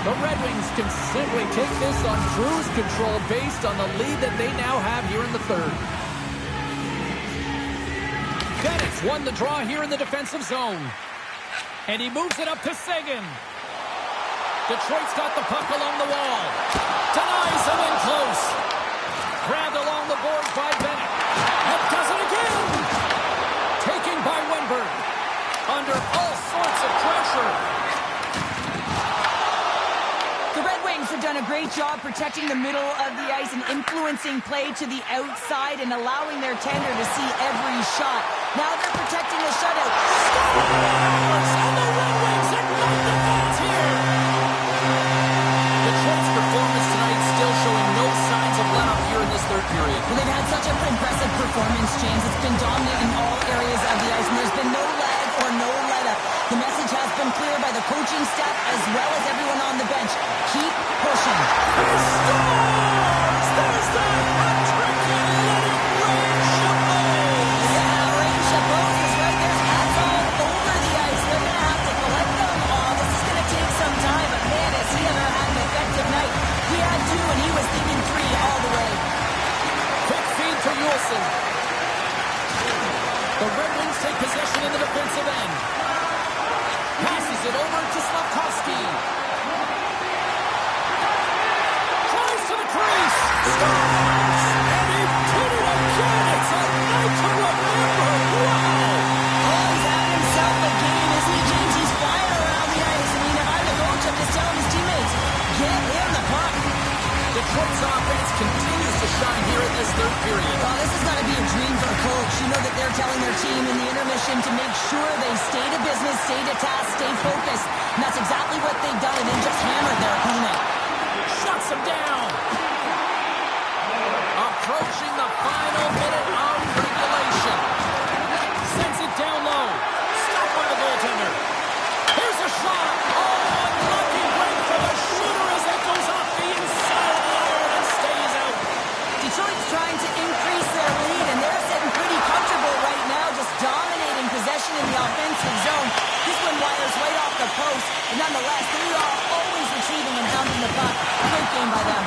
The Red Wings can simply take this on cruise control based on the lead that they now have here in the third. Bennett's won the draw here in the defensive zone. And he moves it up to Seguin. Detroit's got the puck along the wall. Denies him in close. Grabbed along the boards by Bennett. And does it again. Taken by Wenberg. Under all sorts of pressure. The Red Wings have done a great job protecting the middle of the ice and influencing play to the outside and allowing their tender to see every shot. Now they're protecting the shutout. Scores! And the Red Wings ignite the fans here! Detroit's performance tonight still showing no signs of let-up here in this third period. Well, they've had such an impressive performance, James. It's been dominant in all areas of the ice, and there's been no lag or no let-up. The message has been clear by the coaching staff as well as everyone on the bench. Keep pushing. He scores! There's the hat-trick and letting Ray Chabot! Yeah, Ray Chabot is right there. Hats all over the ice. They're going to have to collect them all. This is going to take some time, but man, has he ever had an effective night. He had two, and he was thinking three all the way. Quick feed to Wilson. The Red Wings take possession in the defensive end. Passes it over to Slafkovsky. Tries to the crease. Scores! And he did it again. It's a night to remember. Wow! Oh, he's having himself a game, isn't he, James? He's flying around the ice. I mean, if I'm the coach, I'm just telling his teammates, get him the puck. Detroit's offense continues to shine here in this third period. Well, this is going to be a dream for a coach. You know that they're telling their team in the intermission to make sure they stay to business, stay to task, stay focused. And that's exactly what they've done, and they just hammered their opponent. Shuts him down. Approaching the final minute of regulation. Sends it down low. Stop on the goaltender. Here's a shot. Oh, unlucky break for the shooter as it goes off the inside of the iron and stays out. Detroit's trying to increase their lead, and they're sitting pretty comfortable right now, just dominating possession in the offensive zone. This one wires right off the post, but nonetheless, they are always retrieving and hounding the puck. Great game by them.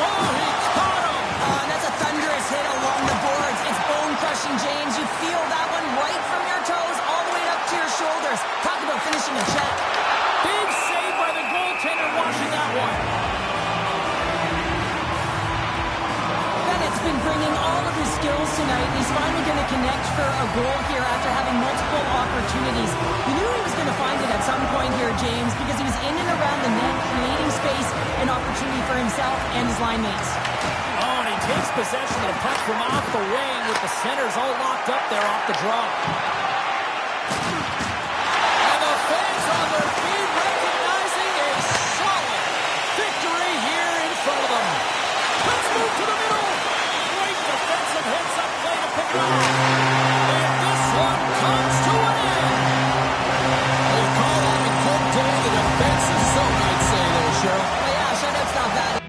Oh, he caught him. And that's a thunderous hit along the boards. It's bone-crushing, James. You feel that one right from your toes all the way up to your shoulders. Talk about finishing a check. Big save by the goaltender washing that one. Bennett's been bringing all of his skills tonight. He's finally going to connect for a goal here after having multiple opportunities. We knew he was going to find it at some point here, James, because he was in and around the net, creating space and opportunity for himself and his line mates. Oh, and he takes possession of the puck from off the wing with the centers all locked up there off the draw. And the fans on their feet recognizing a solid victory here in front of them. Let's move to the middle. Great defensive heads-up play to pick it up. And this one comes to an end. They call on a good day the defensive zone, I'd say there, Cheryl. Oh, yeah, shutout's not bad.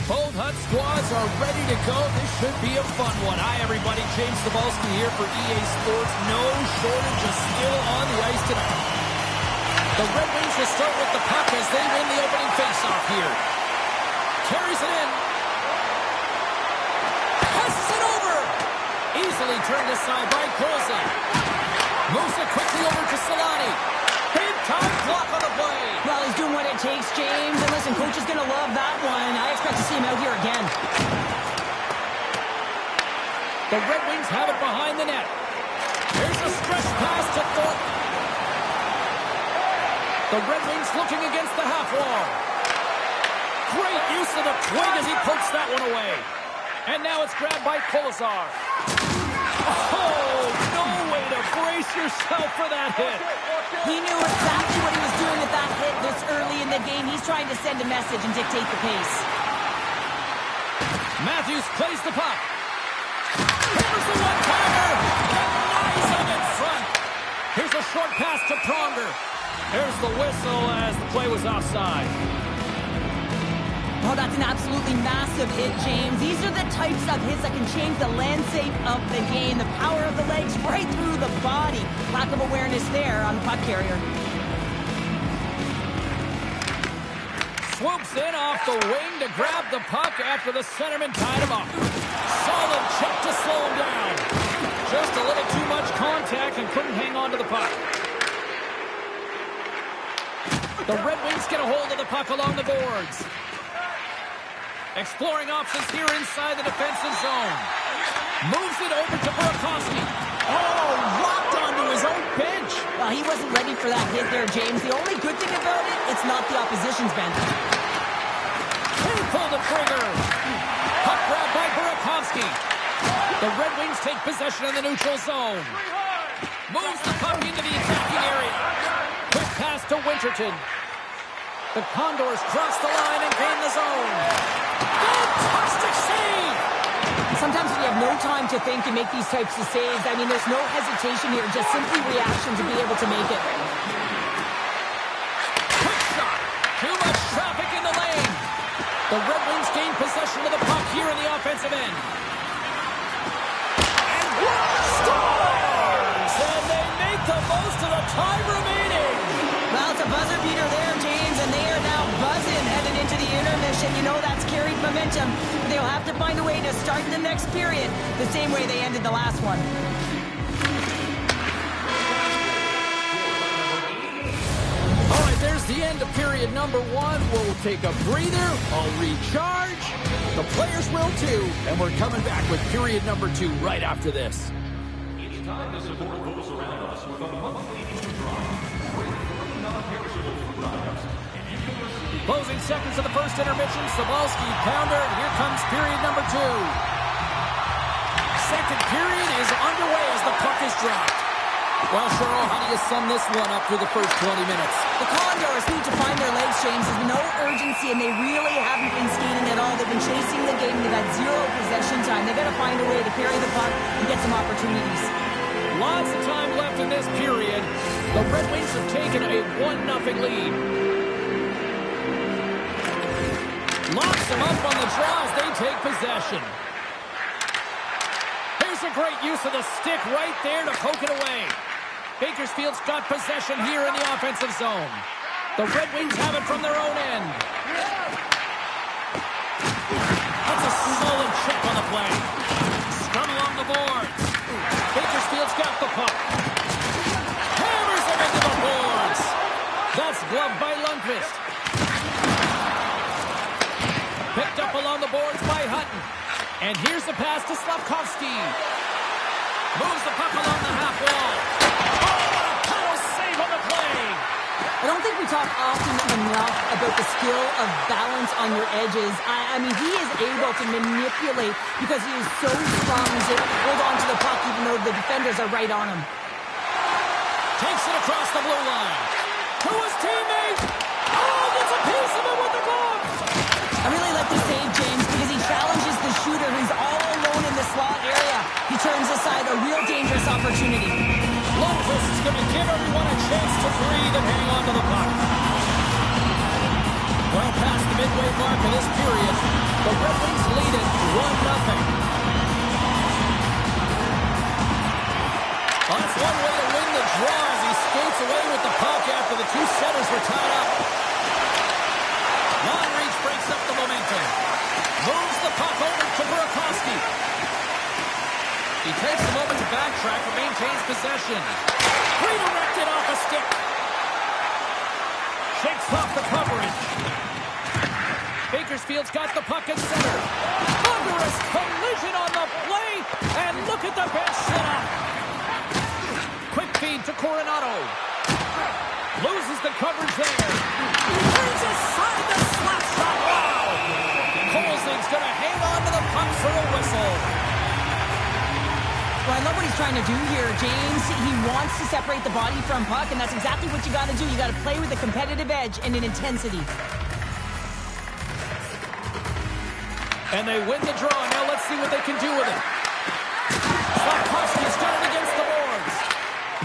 Both Hut squads are ready to go. This should be a fun one. Hi, everybody. James Cebulski here for EA Sports. No shortage of skill on the ice tonight. The Red Wings will start with the puck as they win the opening faceoff here. Carries it in. Passes it over. Easily turned aside by Colson. Moves it quickly over to Solani. Big time block on the play. Well, he's doing what it takes, James. And listen, coach is going to love that one. I expect to see him out here again. The Red Wings have it behind the net. Here's a stretch pass to Thornton. The Red Wings looking against the half wall. Great use of the twig as he pokes that one away. And now it's grabbed by Kolazar. Oh, no way to brace yourself for that hit. He knew exactly what he was doing with that hit this early in the game. He's trying to send a message and dictate the pace. Matthews plays the puck. Here's the one-timer. Nice up in front. Here's a short pass to Pronger. There's the whistle as the play was offside. Oh, that's an absolutely massive hit, James. These are the types of hits that can change the landscape of the game. The power of the legs right through the body. Lack of awareness there on the puck carrier. Swoops in off the wing to grab the puck after the centerman tied him up. Solid check to slow him down. Just a little too much contact and couldn't hang on to the puck. The Red Wings get a hold of the puck along the boards. Exploring options here inside the defensive zone. Moves it over to Burakovsky. Oh, rocked onto his own bench. Well, he wasn't ready for that hit there, James. The only good thing about it, it's not the opposition's bench. He pulled the trigger. Puck grab by Burakovsky. The Red Wings take possession in the neutral zone. Moves the puck into the attacking area. Quick pass to Winterton. The Condors cross the line and gain the zone. Fantastic save! Sometimes when you have no time to think and make these types of saves, I mean, there's no hesitation here, just simply reaction to be able to make it. Quick shot. Too much traffic in the lane. The Red Wings gain possession of the puck here in the offensive end. And scores! And they make the most of the time remaining. Well, it's a buzzer beater there, James, and they are now buzzing headed into the intermission. You know that's carried momentum. They'll have to find a way to start the next period the same way they ended the last one. All right, there's the end of period number one. We'll take a breather. I'll recharge. The players will too. And we're coming back with period number two right after this. It's time to support those around us with a monthly food drive. Closing seconds of the first intermission. Cebulski, pounder, and here comes period number two. Second period is underway as the puck is dropped. Well, Cheryl, how do you sum this one up through the first 20 minutes? The Condors need to find their legs, James. There's been no urgency, and they really haven't been skating at all. They've been chasing the game. They've had zero possession time. They've got to find a way to carry the puck and get some opportunities. Lots of time left in this period. The Red Wings have taken a 1-0 lead. Locks them up on the draw as they take possession. Here's a great use of the stick right there to poke it away. Bakersfield's got possession here in the offensive zone. The Red Wings have it from their own end. That's a solid check on the play. Scrum along the boards. Bakersfield's got the puck. Hammers it into the boards. That's gloved by Lundqvist. Picked up along the boards by Hutton. And here's the pass to Slafkovsky. Moves the puck along the half wall. Oh, a tunnel save on the play. I don't think we talk often enough about the skill of balance on your edges. I mean, he is able to manipulate because he is so strong to hold on to the puck even though the defenders are right on him. Takes it across the blue line. To his teammate. Oh, gets a piece of it with the glove. I really like the save, James, because he challenges the shooter who's all alone in the slot area. He turns aside a real dangerous opportunity. Lundqvist is going to give everyone a chance to breathe and hang on to the puck. Well past the midway mark of this period. The Red Wings lead it 1-0. Well, that's one way to win the draw as he skates away with the puck after the two setters were tied up. Long reach breaks up the momentum. Moves the puck over to Burakovsky. He takes a moment to backtrack but maintains possession. Redirected off a stick. Shakes off the coverage. Bakersfield's got the puck at center. Thunderous collision on the play. And look at the bench set up. Quick feed to Coronado. Loses the coverage there. Turns aside the slap shot. Wow! Colsing's going to hang on to the puck for a whistle. Well, I love what he's trying to do here, James. He wants to separate the body from puck, and that's exactly what you got to do. You got to play with a competitive edge and an intensity. And they win the draw. Now let's see what they can do with it. Slavkovsky started against the boards.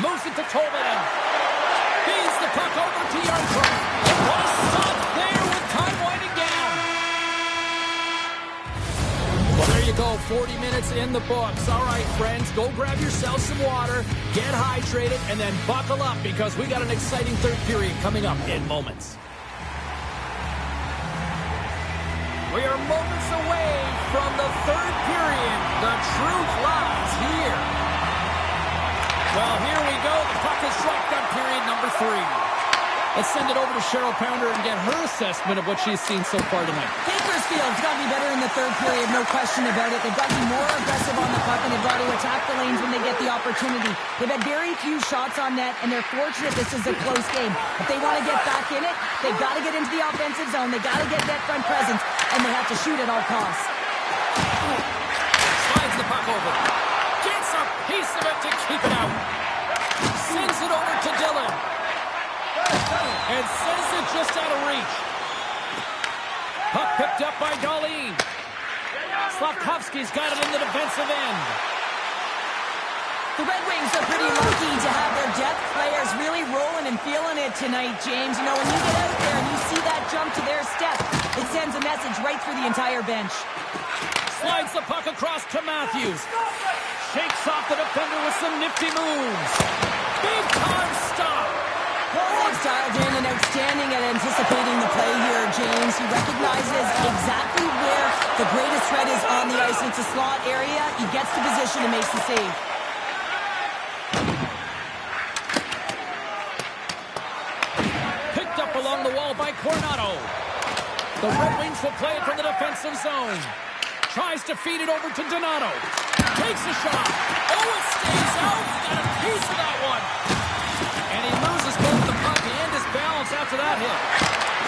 Moves it to Tolvanen. Feeds the puck over to Yarncroc. What a stop there with time winding down. Well, there you go. 40 minutes in the books. All right, friends, go grab yourself some water, get hydrated, and then buckle up because we got an exciting third period coming up in moments. We are moments away from the third period. The truth lies here. Well, here we go. The puck is dropped on period number 3. Let's send it over to Cheryl Pounder and get her assessment of what she's seen so far tonight. Bakersfield's got to be better in the third period, no question about it. They've got to be more aggressive on the puck, and they've got to attack the lanes when they get the opportunity. They've had very few shots on net, and they're fortunate this is a close game. If they want to get back in it, they've got to get into the offensive zone. They've got to get net front presence, and they have to shoot at all costs. Slides the puck over. Gets a piece of it to keep it out. Sends it over to Dillon. And sends it just out of reach. Puck picked up by Darlene. Slavkovsky's got it in the defensive end. The Red Wings are pretty lucky to have their depth players really rolling and feeling it tonight, James. You know, when you get out there and you see that jump to their step, it sends a message right through the entire bench. Slides the puck across to Matthews. Shakes off the defender with some nifty moves. Big time stop. Colsing's dialed in and outstanding at anticipating the play here, James. He recognizes exactly where the greatest threat is on the ice. It's a slot area. He gets the position and makes the save. Picked up along the wall by Coronado. The Red Wings will play it from the defensive zone. Tries to feed it over to Donato. Takes a shot. Oh, it stays out. Got a piece of that one. And he loses both the puck and his balance after that hit.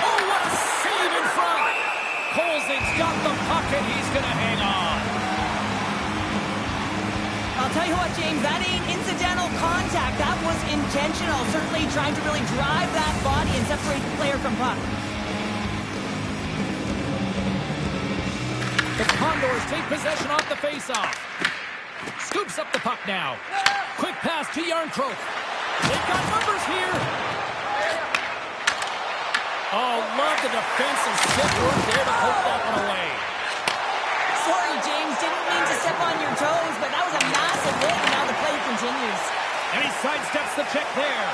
Oh, what a save in front. Colsing's got the puck and he's going to hang on. I'll tell you what, James, that ain't incidental contact. That was intentional. Certainly trying to really drive that body and separate the player from puck. The Condors take possession off the faceoff. Scoops up the puck now. Quick pass to Yarncroc. They've got numbers here. Oh, love the defensive stick work there to poke that one away. Sorry, James. Didn't mean to step on your toes, but that was a massive hit, and now the play continues. And he sidesteps the check there.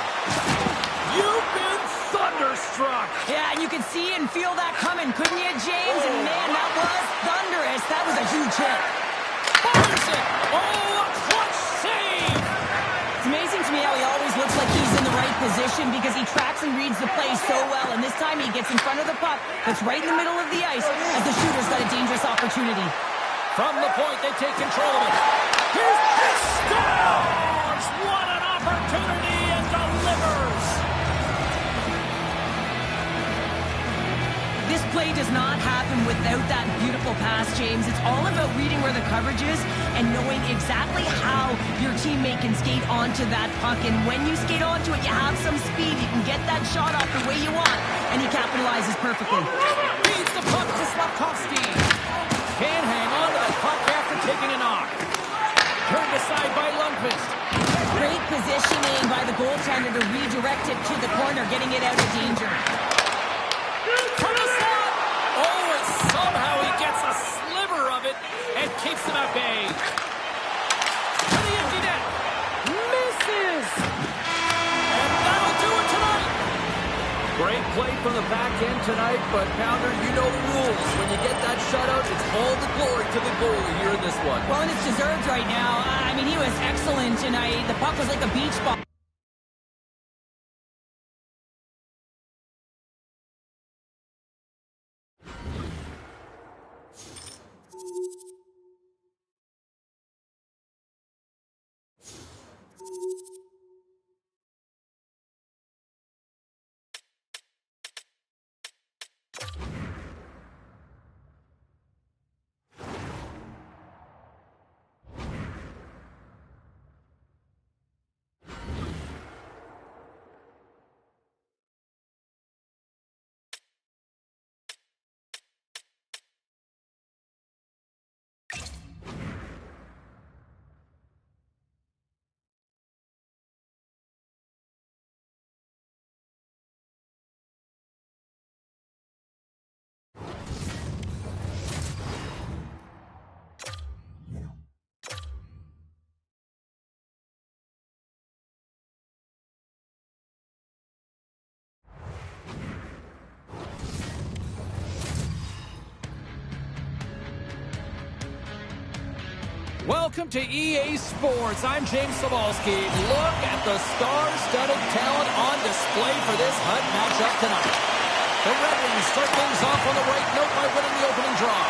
You've been thunderstruck. Yeah, and you could see and feel that coming, couldn't you, James? And man, that was thunderous. That was a huge hit. Fires it. Oh, a clutch save. It's amazing to me how he always looks like he's in the right position because he tracks and reads the play so well. And this time he gets in front of the puck that's right in the middle of the ice as the shooter's got a dangerous opportunity. From the point, they take control of it. Here's the scores. What an opportunity and delivers. This play does not happen without that beautiful pass, James. It's all about reading where the coverage is and knowing exactly how your teammate can skate onto that puck. And when you skate onto it, you have some speed. You can get that shot off the way you want, and he capitalizes perfectly. Feeds the puck to Slavkovsky. Can't hang on to the puck after taking a knock. Turned aside by Lundqvist. Great positioning by the goaltender to redirect it to the corner, getting it out of danger. From the slot. Oh, and somehow he gets a keeps them at bay. To the empty net. Misses! And that'll do it tonight. Great play from the back end tonight, but Pounder, you know the rules. When you get that shutout, it's all the glory to the goalie here in this one. Well, and it's deserved right now. I mean, he was excellent tonight. The puck was like a beach ball. Welcome to EA Sports. I'm James Sabalski. Look at the star-studded talent on display for this HUD matchup tonight. The Red Wings start things off on the right note by winning the opening draw.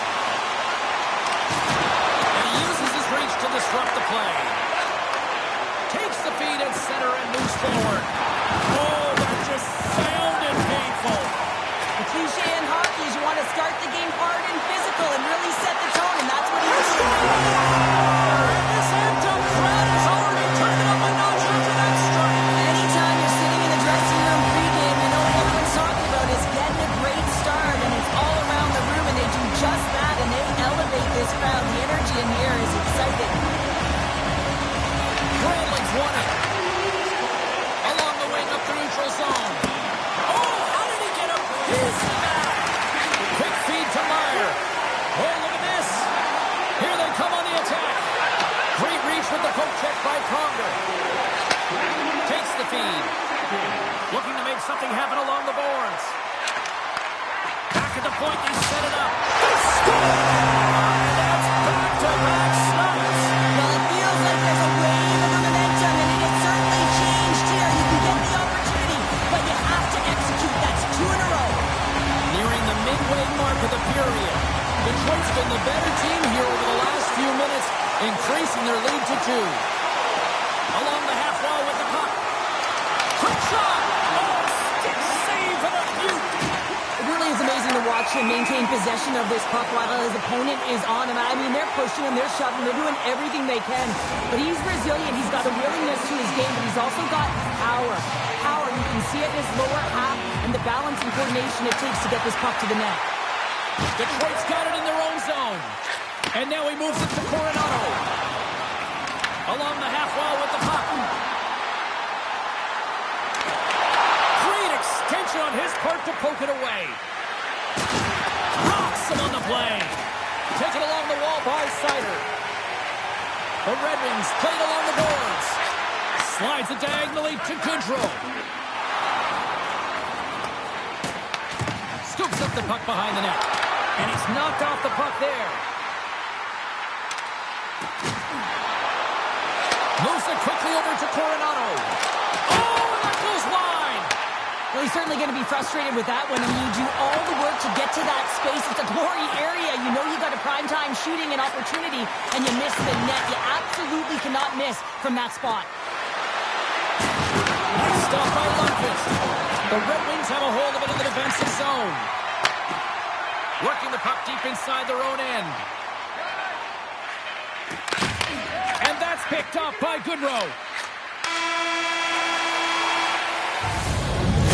And he uses his reach to disrupt the play. Takes the feed at center and moves forward. Oh, that just sounded painful. The cliche in hockey is you want to start the game hard and physical and really set the tone, and that's what he was doing. This amped-up crowd has already turned it up a notch after that strike. Anytime you're sitting in the dressing room pregame, you know what everyone's talking about is getting a great start, and it's all around the room, and they do just that, and they elevate this crowd. The energy in here is exciting. Rambling's won it. Along the wing up the neutral zone. Oh, how did he get a piece of that? Quick feed to Meyer. Oh, look at this. Here they come on the attack. Great reach with the poke check by Pronger. Takes the feed. Looking to make something happen along the boards. Back at the point, they set it up. They score! And that's back-to-back snaps. Well, it feels like there's a wave of momentum, and it has certainly changed here. You can get the opportunity, but you have to execute. That's 2 in a row. Nearing the midway mark of the period. Detroit's been the better team here over the last few minutes, increasing their lead to 2. Along the half wall with the puck. Quick shot! Oh, stick save and a beaut! It really is amazing to watch him maintain possession of this puck while his opponent is on him. I mean, they're pushing him, they're shoving, they're doing everything they can. But he's resilient, he's got a willingness to his game, but he's also got power. Power, you can see it in his lower half and the balance and coordination it takes to get this puck to the net. Detroit's got it in their own zone. And now he moves it to Coronado. Along the half wall with the puck. Great extension on his part to poke it away. Rocks him on the play. Taken along the wall by Sider. The Red Wings played along the boards. Slides it diagonally to Goodrow. Scoops up the puck behind the net. And he's knocked off the puck there. Moves it quickly over to Coronado. Oh, and that goes wide. Well, he's certainly going to be frustrated with that one. I mean, you do all the work to get to that space. It's a glory area. You know you got a primetime shooting and opportunity, and you miss the net. You absolutely cannot miss from that spot. Nice stop by Lundqvist. The Red Wings have a hold of it in the defensive zone. Working the puck deep inside their own end. And that's picked up by Goodrow.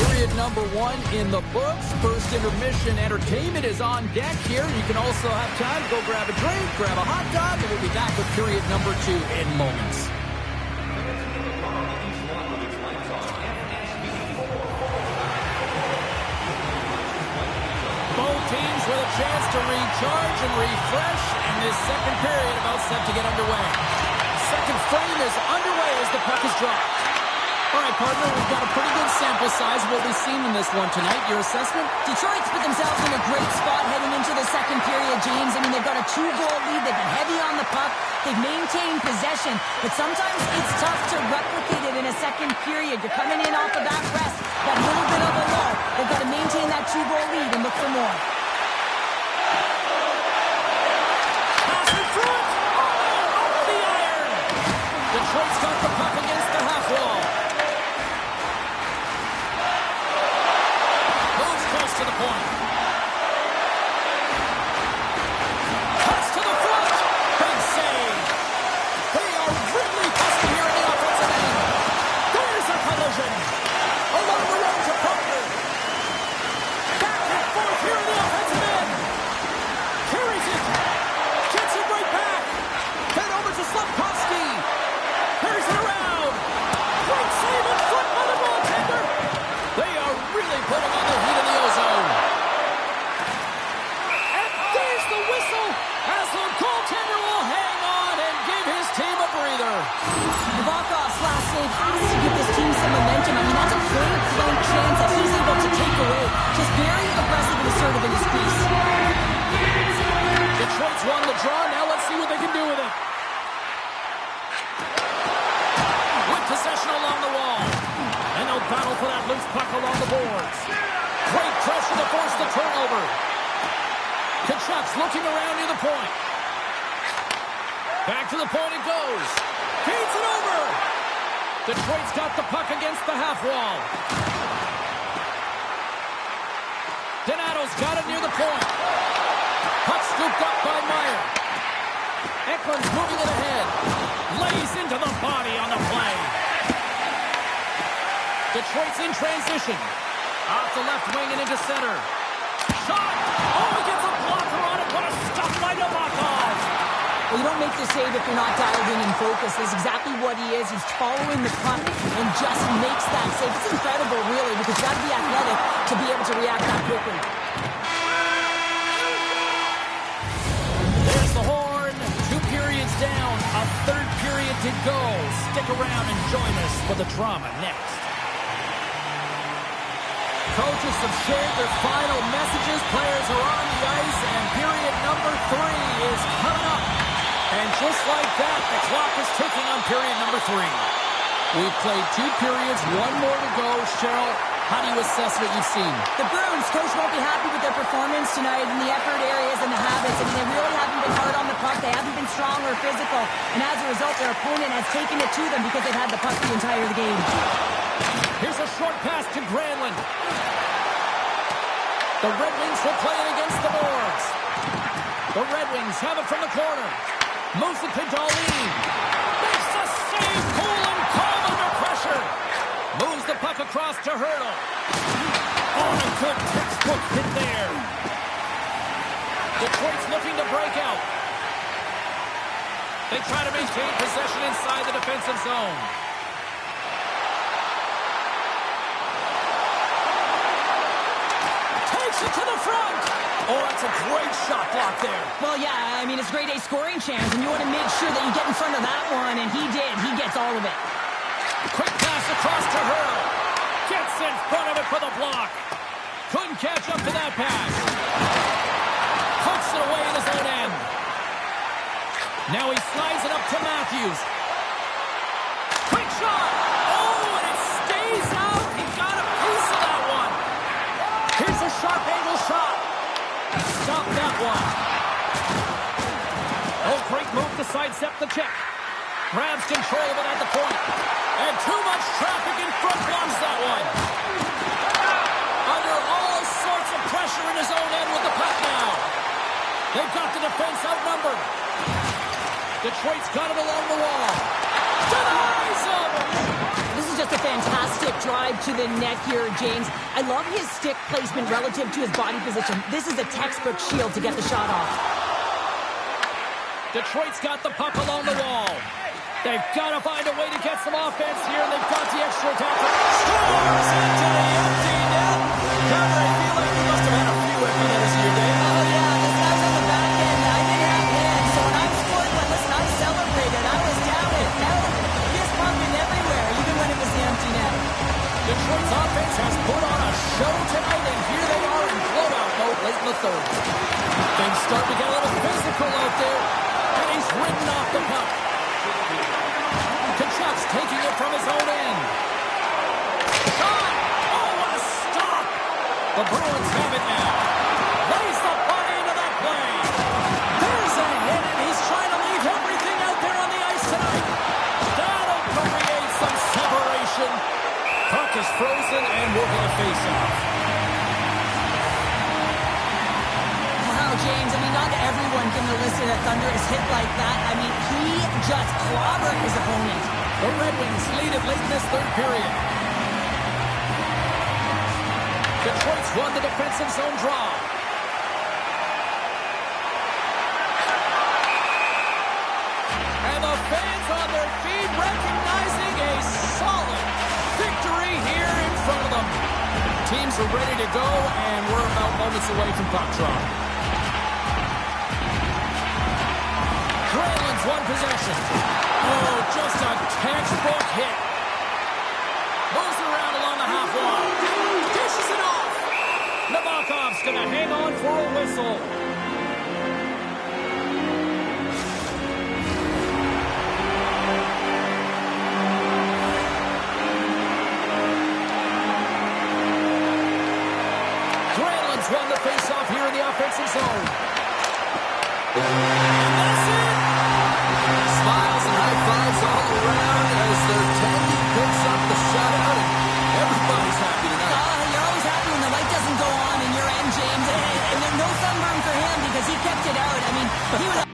Period number 1 in the books. First intermission entertainment is on deck here. You can also have time to go grab a drink, grab a hot dog, and we'll be back with period number 2 in moments. Both teams with a chance to recharge and refresh, and this second period about set to get underway. Second frame is underway as the puck is dropped. All right, partner, we've got a pretty good sample size of what we've seen in this one tonight. Your assessment? Detroit's put themselves in a great spot heading into the second period, James. I mean, they've got a 2-goal lead. They've been heavy on the puck. They've maintained possession. But sometimes it's tough to replicate it in a second period. You're coming in off of that rest, that little bit of a lull. They've got to maintain that 2-goal lead and look for more. Pass in front! Oh, over the iron! Detroit's got the puck against the half wall. To the point. Cuts to the front. Big save. They are really busting here in the offensive end. There's a collision. Along the road to Parker. Back and forth here in the offensive end. Carries it. Gets it right back. Then over to Slafkovsky. Carries it around. Great save in front by the goaltender. They are really putting on the heat in the ozone. And there's the whistle as the goaltender will hang on and give his team a breather. Nabokov's last save has to give this team some momentum. I mean, that's a point-blank chance that he's able to take away. Just very aggressive and assertive in his crease. Detroit's won the draw. Now let's see what they can do with it. With possession along the wall. And they'll battle for that loose puck along the boards. Great pressure to force the turnover. Kachuk's looking around near the point. Back to the point it goes. Feeds it over. Detroit's got the puck against the half wall. Donato's got it near the point. Puck scooped up by Meyer. Ekman's moving it ahead. Lays into the body on the play. Detroit's in transition. Off the left wing and into center. Shot! Oh, he gets a blocker on it. What a stop by Nabokov! Well, you don't make the save if you're not dialed in and focused. That's exactly what he is. He's following the puck and just makes that save. It's incredible, really, because you got to be athletic to be able to react that quickly. There's the horn. 2 periods down. A third period to go. Stick around and join us for the drama next. Coaches have shared their final messages. Players are on the ice, and period number 3 is coming up. And just like that, the clock is ticking on period number 3. We've played 2 periods, 1 more to go. Cheryl, how do you assess what you've seen? The Bruins, coach won't be happy with their performance tonight in the effort areas and the habits. I mean, they really haven't been hard on the puck. They haven't been strong or physical. And as a result, their opponent has taken it to them because they've had the puck the entire game. Here's a short pass to Granlund. The Red Wings will play it against the boards. The Red Wings have it from the corner. Moves it to Darlene. Makes the save, cool and calm under pressure. Moves the puck across to Hurdle. Oh, a good textbook hit there. Detroit's looking to break out. They try to maintain possession inside the defensive zone. Takes it to the front. Oh, that's a great shot block there. Well, yeah, I mean, it's grade A scoring chance, and you want to make sure that you get in front of that one, and he did. He gets all of it. Quick pass across to Hurdle. Gets in front of it for the block. Couldn't catch up to that pass. Hooks it away in his own end. Now he slides it up to Matthews. Quick shot. Oh, and it stays out. He got a piece of that one. Here's a sharp angle shot. Stop that one. Oh, great move to sidestep the check. Grabs control of it at the point. And too much traffic in front blocks that one. Under all sorts of pressure in his own end with the puck now. They've got the defense outnumbered. Detroit's got it along the wall. Denies him! This is just a fantastic drive to the net here, James. I love his stick placement relative to his body position. This is a textbook shield to get the shot off. Detroit's got the puck along the wall. They've got to find a way to get some offense here, and they've got the extra attack. Scores into the empty net. Connor, I feel like you must have had a few empty netters in your day. Oh, yeah. little physical out there, and he's ridden off the puck. Kachuk's taking it from his own end. Shot! Oh, what a stop! The Bruins have it now. Lays the body into that play. There's a hit, and he's trying to leave everything out there on the ice tonight. That'll create some separation. Puck is frozen, and we're going to face off. James, I mean, not everyone can elicit a thunderous hit like that. I mean, he just clobbered his opponent. The Red Wings lead it late in this third period. Detroit's won the defensive zone draw. And the fans on their feet recognizing a solid victory here in front of them. Teams are ready to go, and we're about moments away from puck drop. Grayland's one possession. Oh, just a textbook hit. Moves it around along the half wall. Dishes it off. Nabokov's going to hang on for a whistle. Grayland's won the faceoff here in the offensive zone. And that's it. Smiles and high fives all around as their tending picks up the shutout, and everybody's happy tonight. You're always happy when the light doesn't go on in your end, James. And there's no sunburn for him because he kept it out. I mean, he was...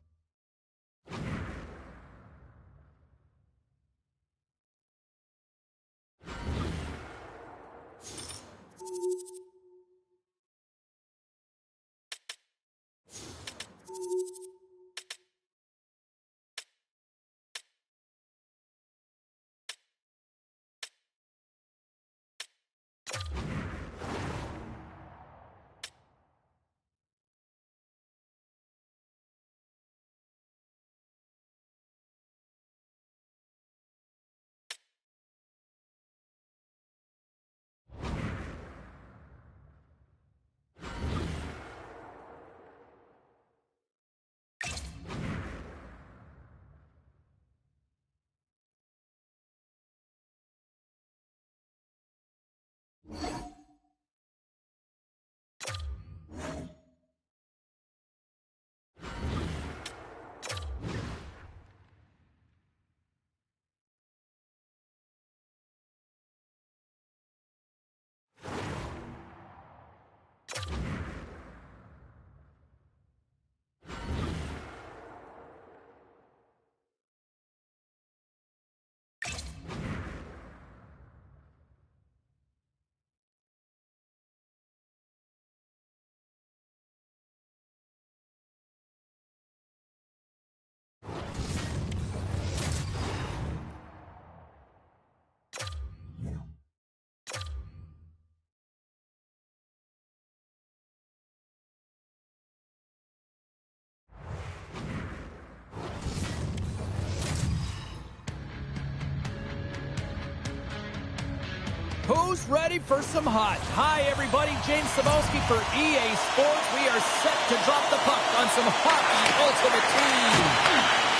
Who's ready for some hot? Hi, everybody. James Cebulski for EA Sports. We are set to drop the puck on some hockey ultimate team.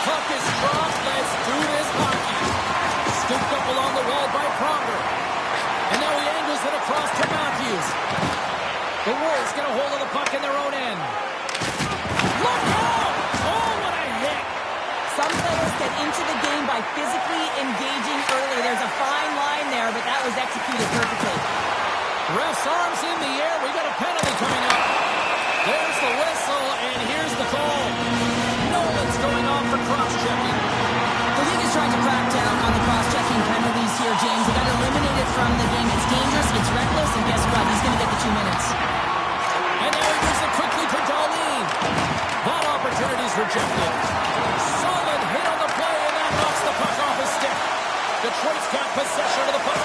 Puck is dropped. Let's do this hockey. Scooped up along the wall by Pronger. And now he angles it across to Matthews. The Wolves get a hold of the puck in their own end. Look out! Oh, what a hit! Some players get into the game by physically engaging early. There's a fine line there, but that was executed perfectly. Ref's arms in the air. We got a penalty coming up. There's the whistle, and here's the call. Nolan's going off for cross-checking. The league is trying to crack down on the cross-checking penalties here, James. They got to eliminate it from the game. It's dangerous, it's reckless, and guess what? He's going to get the 2 minutes. And now he gives it quickly to Darlene. That opportunity's rejected. Solid hit on the play, and that knocks the puck off his stick. Detroit's got possession of the puck.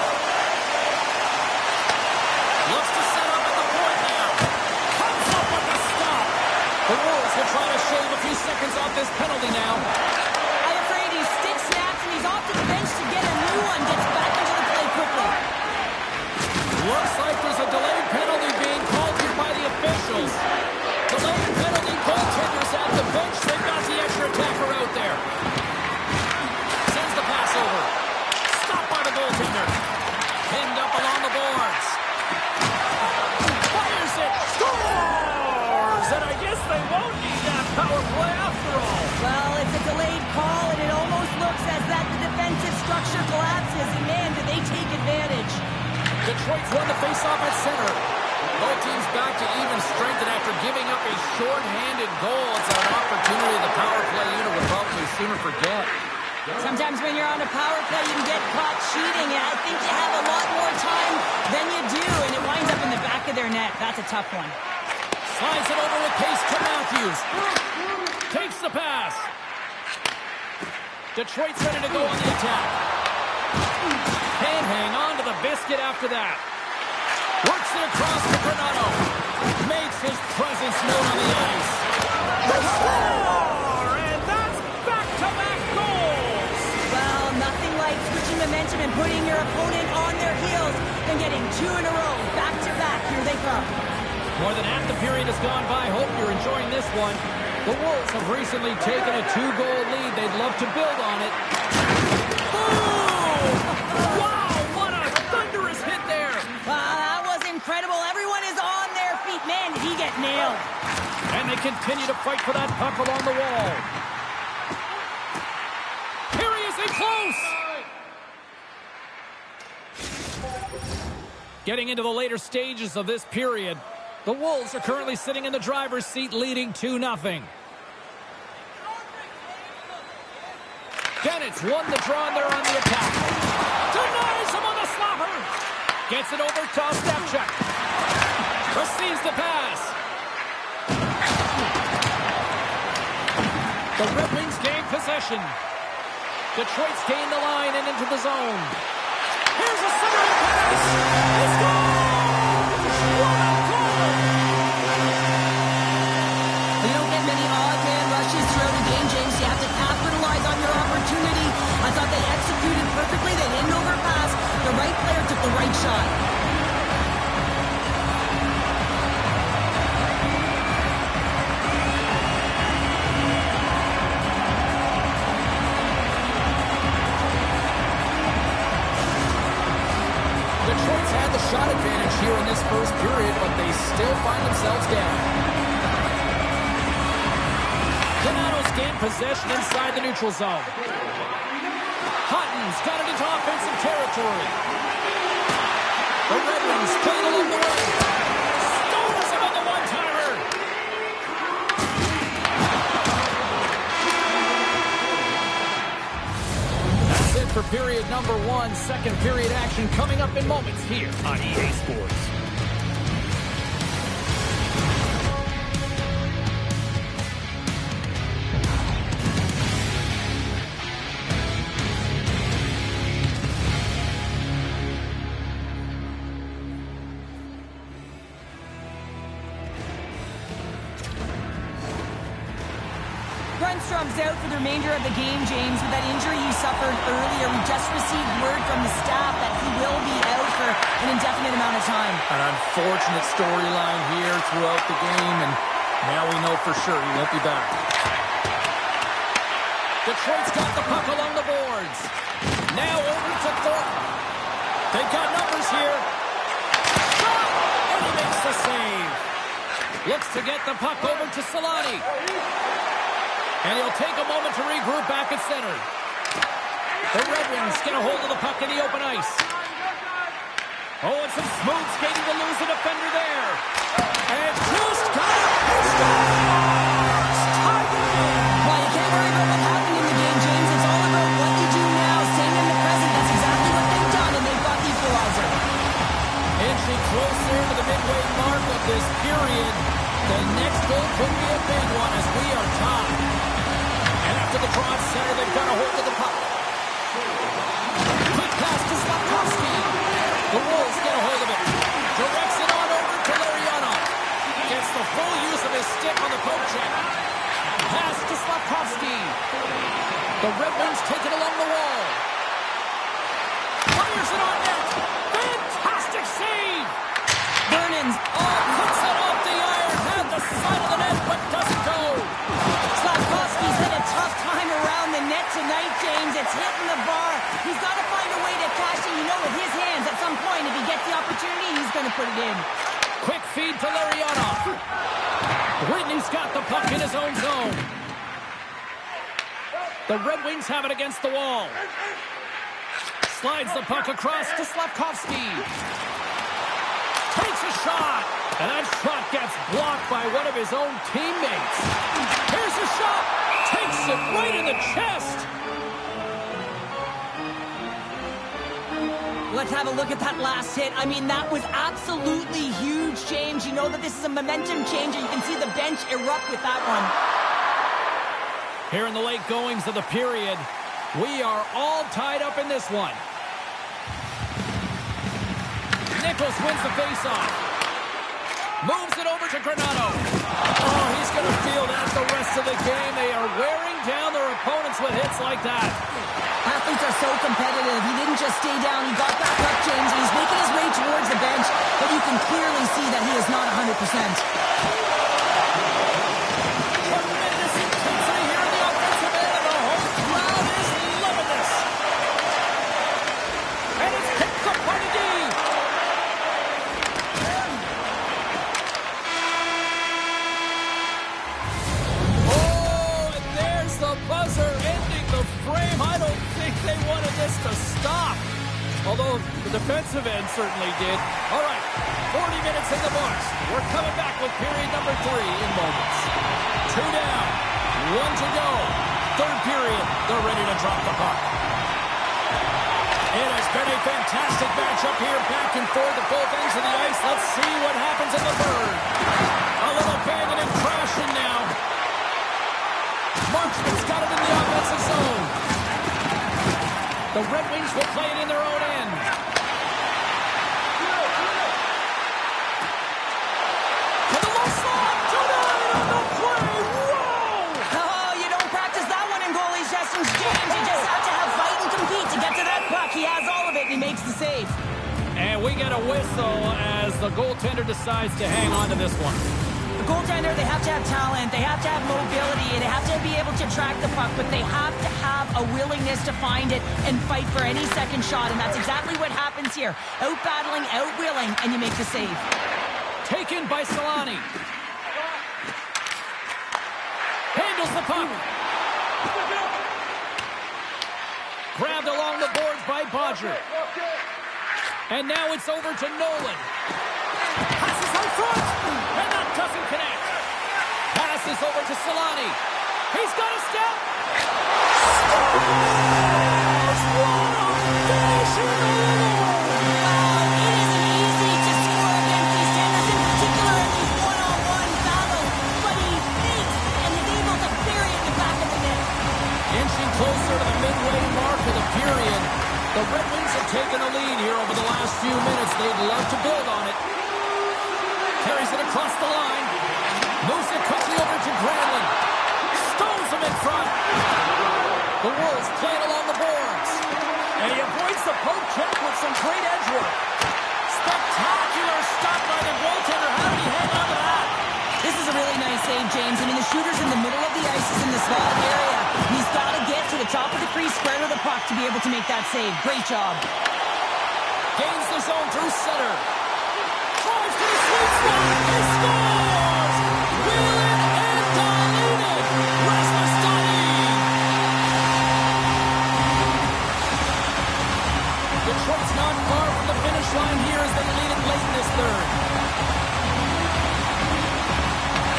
Looks to set up at the point now. Comes up with the stop. The Wolves will try to shave a few seconds off this penalty now. I'm afraid he stick snaps, and he's off to the bench to get a new one. Gets back into the play quickly. Looks like there's a delayed penalty being called here by the officials. Delayed penalty, goaltenders at gets a delayed call, and it almost looks as that the defensive structure collapses. And man, do they take advantage. Detroit's won the faceoff at center. Both teams back to even strength, and after giving up a short-handed goal, it's an opportunity the power play unit would probably sooner forget. Sometimes when you're on a power play, you can get caught cheating, and I think you have a lot more time than you do, and it winds up in the back of their net. That's a tough one. Slides it over with pace to Matthews. Takes the pass. Detroit's ready to go on the attack. And hang on to the biscuit after that. Works it across to Granado. Makes his presence known on the ice. The score! And that's back-to-back goals! Well, nothing like switching momentum and putting your opponent on their heels and getting two in a row. Back-to-back, here they come. More than half the period has gone by. Hope you're enjoying this one. The Wolves have recently taken a 2-goal lead. They'd love to build on it. Boom! Wow, what a thunderous hit there! That was incredible. Everyone is on their feet. Man, did he get nailed. And they continue to fight for that puck along the wall. Here he is in close! Getting into the later stages of this period, the Wolves are currently sitting in the driver's seat, leading 2-0. Bennett's won the draw, and they're on the attack. Denies him on the slapper. Gets it over to Ostapchuk. Receives the pass. The Red Wings gain possession. Detroit's gained the line and into the zone. Here's a centering pass. He scores! What a goal! You don't get many odd man rushes throughout a game, James. You have to capitalize on your opportunity. I thought they executed perfectly. They didn't overpass. The right player took the right shot. Detroit's had the shot advantage here in this first period, but they still find themselves down. Donato's gained possession inside the neutral zone. Hutton's got it into offensive territory. The Red Wings playing along the way. Stores him on the one-timer. That's it for period number 1. Second period action coming up in moments here on EA Sports. Grunstrom's out for the remainder of the game, James, with that injury he suffered earlier. We just received word from the staff that he will be out for an indefinite amount of time. An unfortunate storyline here throughout the game, and now we know for sure he won't be back. Detroit's got the puck along the boards. Now over to Thornton. They've got numbers here. Shot! And he makes the save. Looks to get the puck over to Solani. And he'll take a moment to regroup back at center. The Red Wings get a hold of the puck in the open ice. Oh, and some smooth skating to lose a defender there. And just got it. He scores! Tied it in. Well, you can't worry about what happened in the game, James. It's all about what you do now, staying in the present. That's exactly what they've done, and they've got the equalizer. Inching closer to the midway mark of this period. The next goal could be a big one as we are tied. And after the draw at center, they've got a hold of the puck. Quick pass to Slafkovsky. The Wolves get a hold of it. Directs it on over to Larionov. Gets the full use of his stick on the poke check. Pass to Slafkovsky. The Red Wings take it along the wall. Fires it on net. Fantastic save. Vernon's Puts it off the iron. Had the side of the net, but doesn't go. Slafkovsky's had a tough time around the net tonight, James. It's hitting the bar. He's got to find a way to cash it. You know, with his hands, at some point, if he gets the opportunity, he's going to put it in. Quick feed to Larionov. Whitney's got the puck in his own zone. The Red Wings have it against the wall. Slides the puck across to Slavkovsky. Takes a shot. And that shot gets blocked by one of his own teammates. Here's a shot. Takes it right in the chest. Let's have a look at that last hit. I mean, that was absolutely huge, James. You know that this is a momentum changer. You can see the bench erupt with that one. Here in the late goings of the period, we are all tied up in this one. Nichols wins the faceoff. Moves it over to Granato. Oh, he's going to feel that the rest of the game. They are wearing down their opponents with hits like that. Athletes are so competitive. He didn't just stay down. He got back up, James, and he's making his way towards the bench, but you can clearly see that he is not 100%. Tremendous intensity here in the offensive end, and the home crowd is loving this. And it's picked up by the D. Oh, and there's the buzzer ending the frame. I don't think they wanted this to stop. Although the defensive end certainly did. All right, 40 minutes in the books. We're coming back with period number 3 in moments. 2 down, 1 to go. Third period, they're ready to drop the puck. It has been a fantastic matchup here, back and forth at both ends of the ice. Let's see what happens in the third. A little banging and crashing now. Marchman's got it in the offensive zone. The Red Wings will play it in their own end. To the low slot, tonight on the play. Whoa! Oh, you don't practice that one in goalie sessions, James. You just have to have fight and compete to get to that puck. He has all of it, and he makes the save. And we get a whistle as the goaltender decides to hang on to this one. The goaltender, they have to have talent, they have to have mobility, and they have to be able to track the puck, but they have to have a willingness to find it and fight for any second shot, and that's exactly what happens here. Out-battling, out-willing, and you make the save. Taken by Solani. Handles the puck. Grabbed along the boards by Bodger. And now it's over to Nolan. Passes out front. And that doesn't connect. Passes over to Solani. He's got a step. Scores! What a finish! It isn't easy to score against these tenders, in particular in these one-on-one battles, but he thinks and is able to bury it in the back of the net. Inching closer to the midway mark of the period. The Red Wings have taken a lead here over the last few minutes. They'd love to build on it. Carries it across the line. Moves it quickly over to Granlund. Stones him in front. The Wolves play it along the boards. And he avoids the poke check with some great edge work. Spectacular stop by the goaltender. How did he hang on to that? This is a really nice save, James. I mean, the shooter's in the middle of the ice, is in the slot area. He's got to get to the top of the crease, square to the puck to be able to make that save. Great job. Gains the zone through center. Drives to the sweet spot. He scores! Wheel it and dilute it. Rasmus Dahlin. Detroit's not far from the finish line here as they lead it late in this third.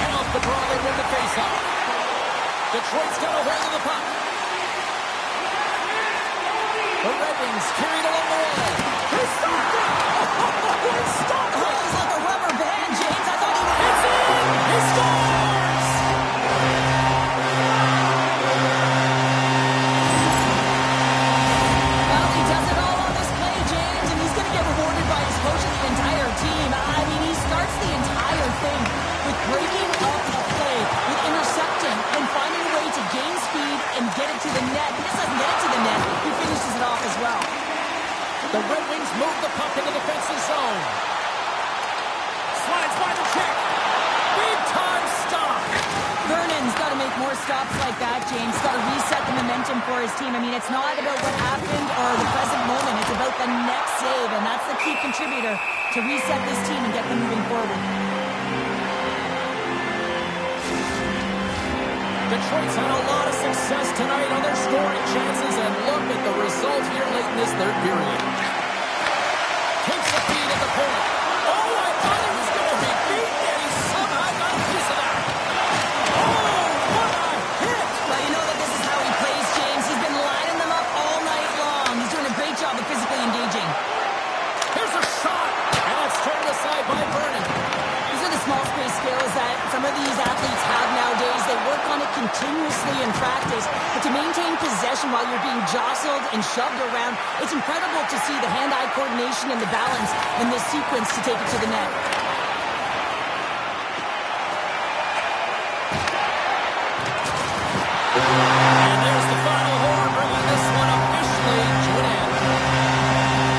And off the draw, they win the faceoff. Detroit's got a hold of the puck. The Red Wings carried along the wall. He stopped it! Oh, he stopped it! He's like a rubber band, James. I thought he would... It's in! He scores! Well, he does it all on this play, James, and he's going to get rewarded by his coach and the entire team. I mean, he starts the entire thing with breaking up a play, with intercepting, and finding a way to gain speed and get it to the net. He just doesn't get it to the net. He finishes it off as well. The Red Wings move the puck in the defensive zone. Slides by the check. Big time stop. Vernon's got to make more stops like that, James. Got to reset the momentum for his team. I mean, it's not about what happened or the present moment. It's about the next save, and that's the key contributor to reset this team and get them moving forward. Detroit's had a lot of success tonight on their scoring chances, and look at the result here late in this third period. Takes the feed at the point. Oh, I thought he was going to be beat, and he somehow got a piece of that. Oh, what a hit! Well, you know that this is how he plays, James. He's been lining them up all night long. He's doing a great job of physically engaging. Here's a shot, and it's turned aside by Vernon. These are the small space skills that some of these athletes have nowadays. They work on it continuously in practice. But to maintain possession while you're being jostled and shoved around, it's incredible to see the hand-eye coordination and the balance in this sequence to take it to the net. And there's the final horn, bringing this one officially to an end.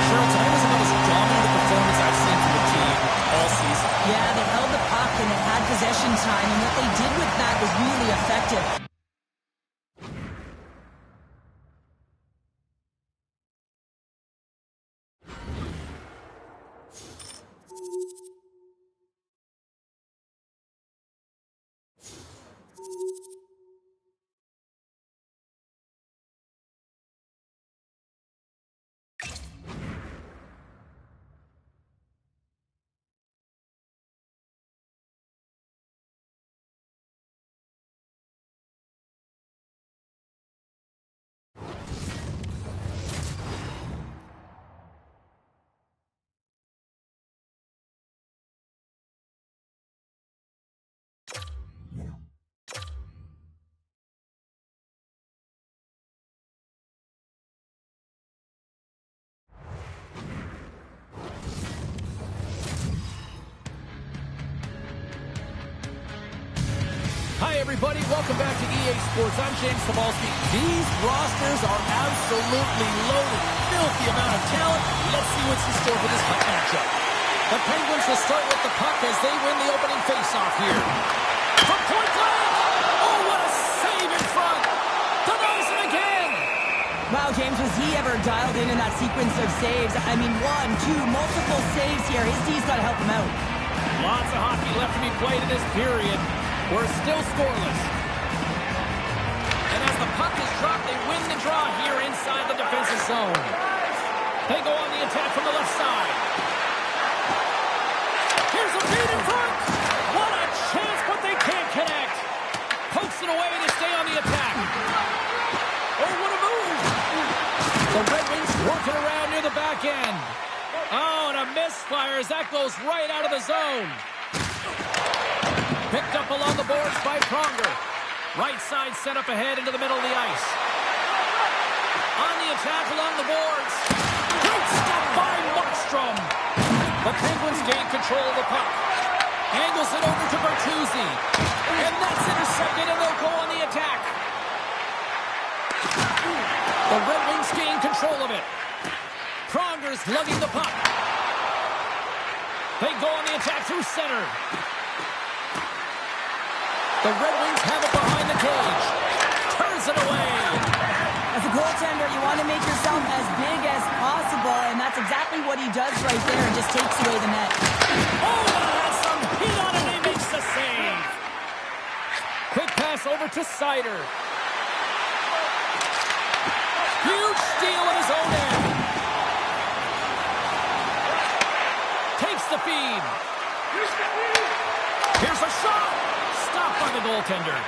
Cheryl, tonight was the most dominant performance I've seen from the team all season. Yeah, they held the puck and they had possession time, and what they did with that was really effective. Hi, everybody. Welcome back to EA Sports. I'm James Cebulski. These rosters are absolutely loaded. Filthy amount of talent. Let's see what's in store for this cup matchup. The Penguins will start with the puck as they win the opening faceoff here. From point blank! Oh, what a save in front! Denies it again! Wow, James, was he ever dialed in that sequence of saves? I mean, one, two, multiple saves here. His D's got to help him out. Lots of hockey left to be played in this period. We're still scoreless. And as the puck is dropped, they win the draw here inside the defensive zone. They go on the attack from the left side. Here's a feed in front. What a chance, but they can't connect. Pokes it away to stay on the attack. Oh, what a move. The Red Wings working around near the back end. Oh, and a misfire as that goes right out of the zone. Picked up along the boards by Pronger. Right side set up ahead into the middle of the ice. On the attack along the boards. Great stop by Markstrom. The Penguins gain control of the puck. Angles it over to Bertuzzi. And that's intercepted, and they'll go on the attack. The Red Wings gain control of it. Pronger's lugging the puck. They go on the attack through center. The Red Wings have it behind the cage. Turns it away. As a goaltender, you want to make yourself as big as possible, and that's exactly what he does right there and just takes away the net. Oh, that has some heat on it, and he makes the save. Quick pass over to Sider. Huge steal at his own end. Takes the feed. Here's a shot. Stopped by the goaltender.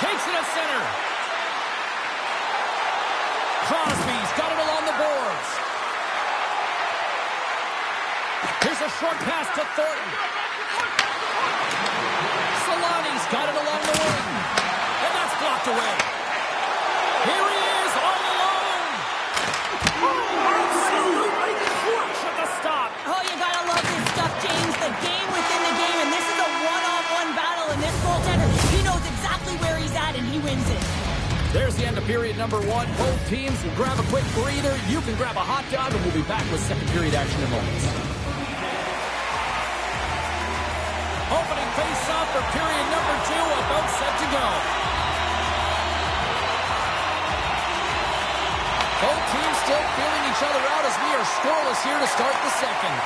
Takes it at center. Crosby's got it along the boards. Here's a short pass to Thornton. Solani's got it along the wing. And that's blocked away. Here he is, all alone. Absolutely clutch at the stop. Oh, you gotta love this stuff, James. The game within the game, and this is a one-on-one battle, and this goaltender, he knows exactly where he's at, and he wins it. There's the end of period number one. Both teams will grab a quick breather. You can grab a hot dog, and we'll be back with second period action in moments. Opening face-off for period number two, about set to go. Both teams still feeling each other out as we are scoreless here to start the second.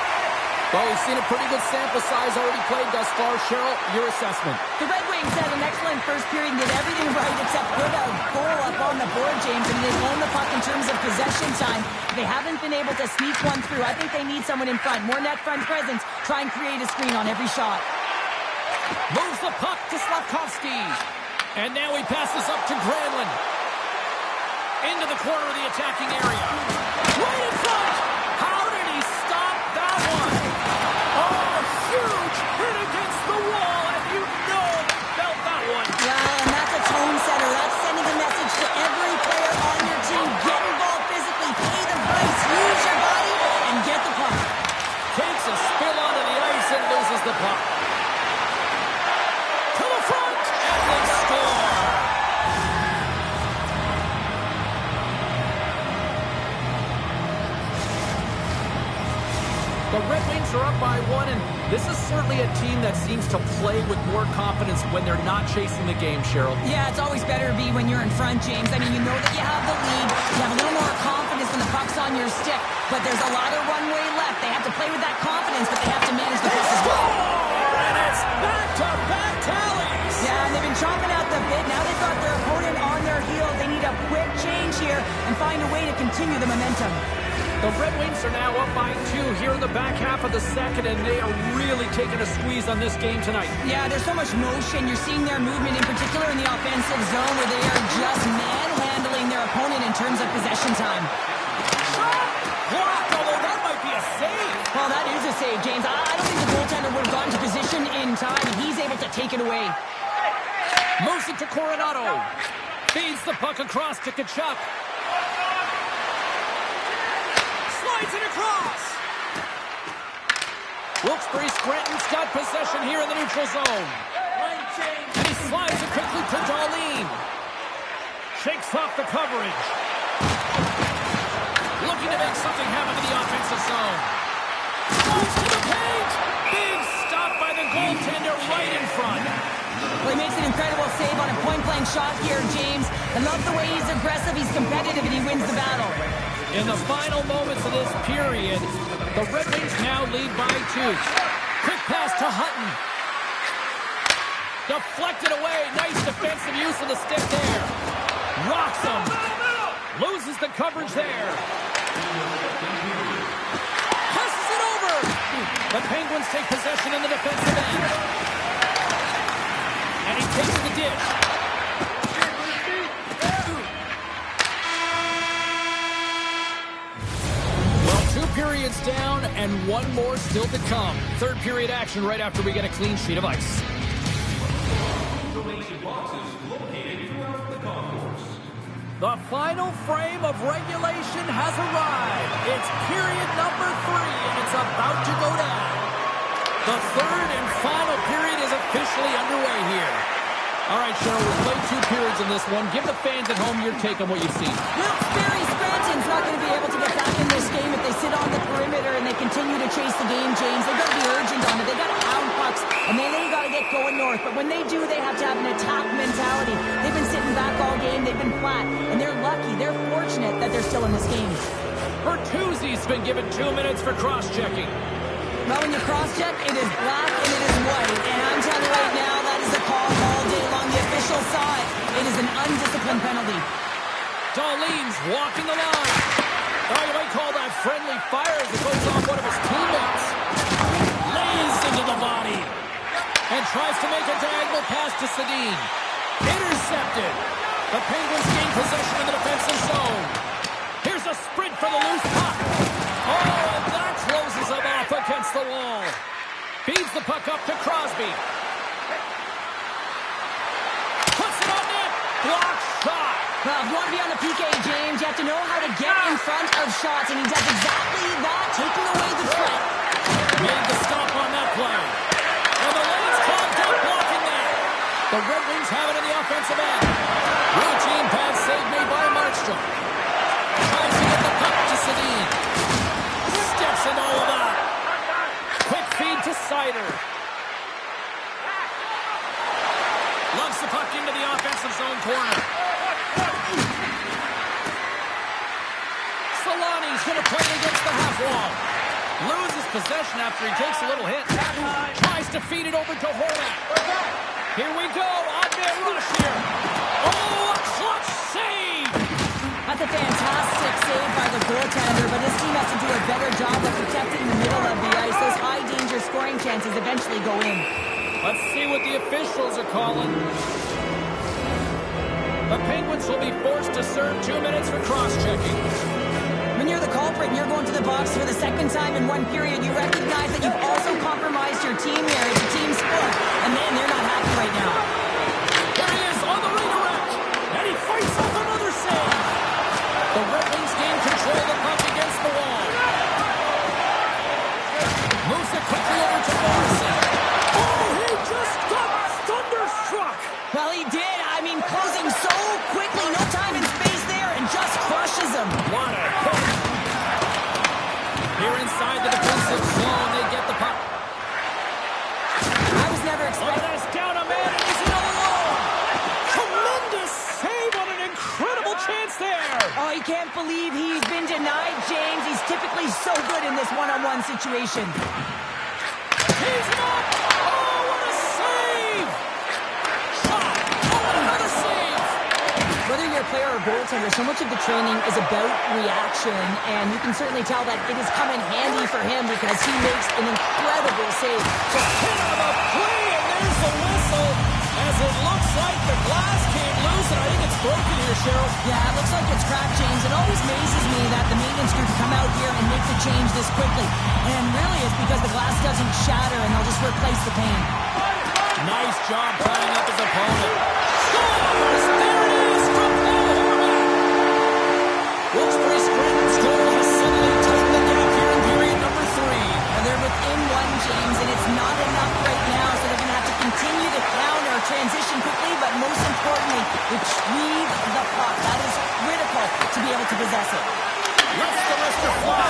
Well, we've seen a pretty good sample size already played thus far. Cheryl, your assessment. The Red Wings had an excellent first period and did everything right except put a goal up on the board, James, and they've owned the puck in terms of possession time. They haven't been able to sneak one through. I think they need someone in front. More net front presence. Try and create a screen on every shot. Moves the puck to Slavkovsky. And now he passes up to Granlund. Into the corner of the attacking area. Right in front! How did he stop that one? Oh, huge hit against the wall, and you know he felt that one. Well, and that's a tone setter. That's sending a message to every player on your team. Get involved physically, pay the price, use your body, and get the puck. Takes a spill onto the ice and loses the puck. To the front, and they score. The Red Wings are up by one, and this is certainly a team that seems to play with more confidence when they're not chasing the game, Cheryl. Yeah, it's always better to be when you're in front, James. I mean, you know that you have the lead. You have a little more confidence when the puck's on your stick. But there's a lot of runway left. They have to play with that confidence, but they have to manage the puck as well. And it's back-to-back tallies! Yeah, and they've been chomping out the bit. Now they've got their opponent on their heels. They need a quick change here and find a way to continue the momentum. The Red Wings are now up by 2 here in the back half of the second, and they are really taking a squeeze on this game tonight. Yeah, there's so much motion. You're seeing their movement, in particular in the offensive zone, where they are just manhandling their opponent in terms of possession time. Shot! Blocked, although that might be a save. Well, that is a save, James. I don't think the goaltender would have gotten to position in time, and he's able to take it away. Moves it to Coronado. Feeds the puck across to Tkachuk. Slides it across. Wilkes-Barre Scranton's got possession here in the neutral zone. And he slides it quickly to Darlene. Shakes off the coverage. Looking to make something happen to the offensive zone. Goes to the paint. Big stop by the goaltender right in front. Well, he makes an incredible save on a point-blank shot here, James. I love the way he's aggressive, he's competitive, and he wins the battle. In the final moments of this period, the Red Wings now lead by 2. Quick pass to Hutton. Deflected away. Nice defensive use of the stick there. Rocks him. Loses the coverage there. Passes it over. The Penguins take possession in the defensive end. And he takes the dish. Well, 2 periods down and 1 more still to come. Third period action right after we get a clean sheet of ice. Donation boxes located throughout the concourse. The final frame of regulation has arrived. It's period number 3, and it's about to go down. The third and final period is officially underway here. All right, Cheryl, we've played 2 periods in this one. Give the fans at home your take on what you've seen. Wilkes-Barre Scranton's not going to be able to get back in this game if they sit on the perimeter and they continue to chase the game, James. They've got to be urgent on it. They've got to hound pucks, and they got to get going north. But when they do, they have to have an attack mentality. They've been sitting back all game. They've been flat, and they're lucky. They're fortunate that they're still in this game. Bertuzzi's been given 2 minutes for cross-checking. Well, when you cross-check, it is black and it is white. And I'm telling you right now, that is a call all day long. The official saw it. It is an undisciplined penalty. Darlene's walking the line. Oh, you might call that friendly fire as it goes off one of his teammates. Lays into the body. And tries to make a diagonal pass to Sedin. Intercepted. The Penguins gain possession in the defensive zone. Here's a sprint for the loose puck. Oh, and that closes him off against the wall. Feeds the puck up to Crosby. Puts it on net. Block shot. Well, if you want to be on the PK, James, you have to know how to get in front of shots, and he does exactly that, taking away the threat. Made the stop on that play. And the lane's clogged up, blocking that. The Red Wings have it in the offensive end. Routine pass save made by Markstrom. Tries to get the puck to Sedin. Steps into all of that. Quick feed to Sider. Loves the puck into the offensive zone corner. Solani's going to play against the half wall. Loses possession after he takes a little hit. Tries to feed it over to Horvat. Here we go. On-man rush here. Oh, a clutch save. That's a fantastic save by the goaltender, but this team has to do a better job of protecting the middle of the ice. Those high-danger scoring chances eventually go in. Let's see what the officials are calling. The Penguins will be forced to serve 2 minutes for cross-checking. When you're the culprit and you're going to the box for the second time in one period, you recognize that you've also compromised your team here. It's a team sport, and man, they're not happy right now. Here he is on the redirect, and he fights off another save. The Red Wings gain control of the puck against the wall. Moves it quickly over to Morrison. Oh, he just got thunderstruck. Well, he did. I mean, closing so quickly, no time and space there, and just crushes him. What a hit. Here inside the defensive zone, they get the puck. I was never expecting... That's down a man, and he's in all alone. Tremendous save on an incredible chance there. Oh, he can't believe he's been denied, James. He's typically so good in this one-on-one situation. He's not. Oh, what a save. Shot. Oh, another save. Whether you're a player or goaltender, so much of the training is about reaction, and you can certainly tell that it has come in handy for him because he makes an incredible save. So hit on the play, and there's the whistle as it looks like the glass came loose, and I think it's broken here, Cheryl. Yeah, it looks like it's cracked, James. It always amazes me that the maintenance crew come out here and make the change this quickly. And really, it's because the glass doesn't shatter, and they'll just replace the pane. Nice job tying up his opponent. Scores! There it is from Paul Horvat. Wilkes-Barre Scranton's goal has suddenly tightened the gap here in period number 3. And they're within one, James, and it's not enough right now, so they're going to have to continue to counter, transition quickly, but most importantly, retrieve the puck. That is critical to be able to possess it. Lets the wrister fly.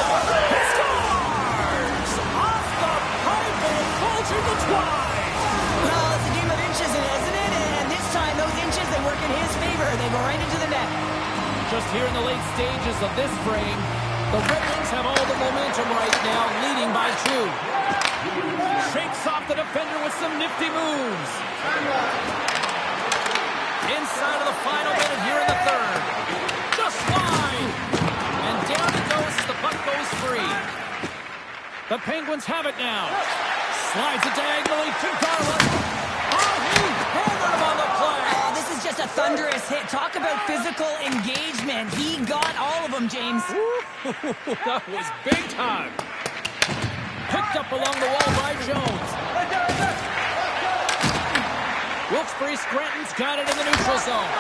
He scores! Off the pipe and bulging the twine. Well, it's a game of inches, isn't it? And this time, those inches, they work in his favor. They go right into the net. Just here in the late stages of this frame, the Red Wings have all the momentum right now, leading by 2. Shakes off the defender with some nifty moves. Inside of the final minute here in the third. Just wide. And down it goes as the puck goes free. The Penguins have it now. Slides it diagonally to Garland. Oh, he hammered him on the play. Oh, this is just a thunderous hit. Talk about physical engagement. He got all of them, James. That was big time. Picked up along the wall by Jones. Wilkes-Barre Scranton's got it in the neutral zone.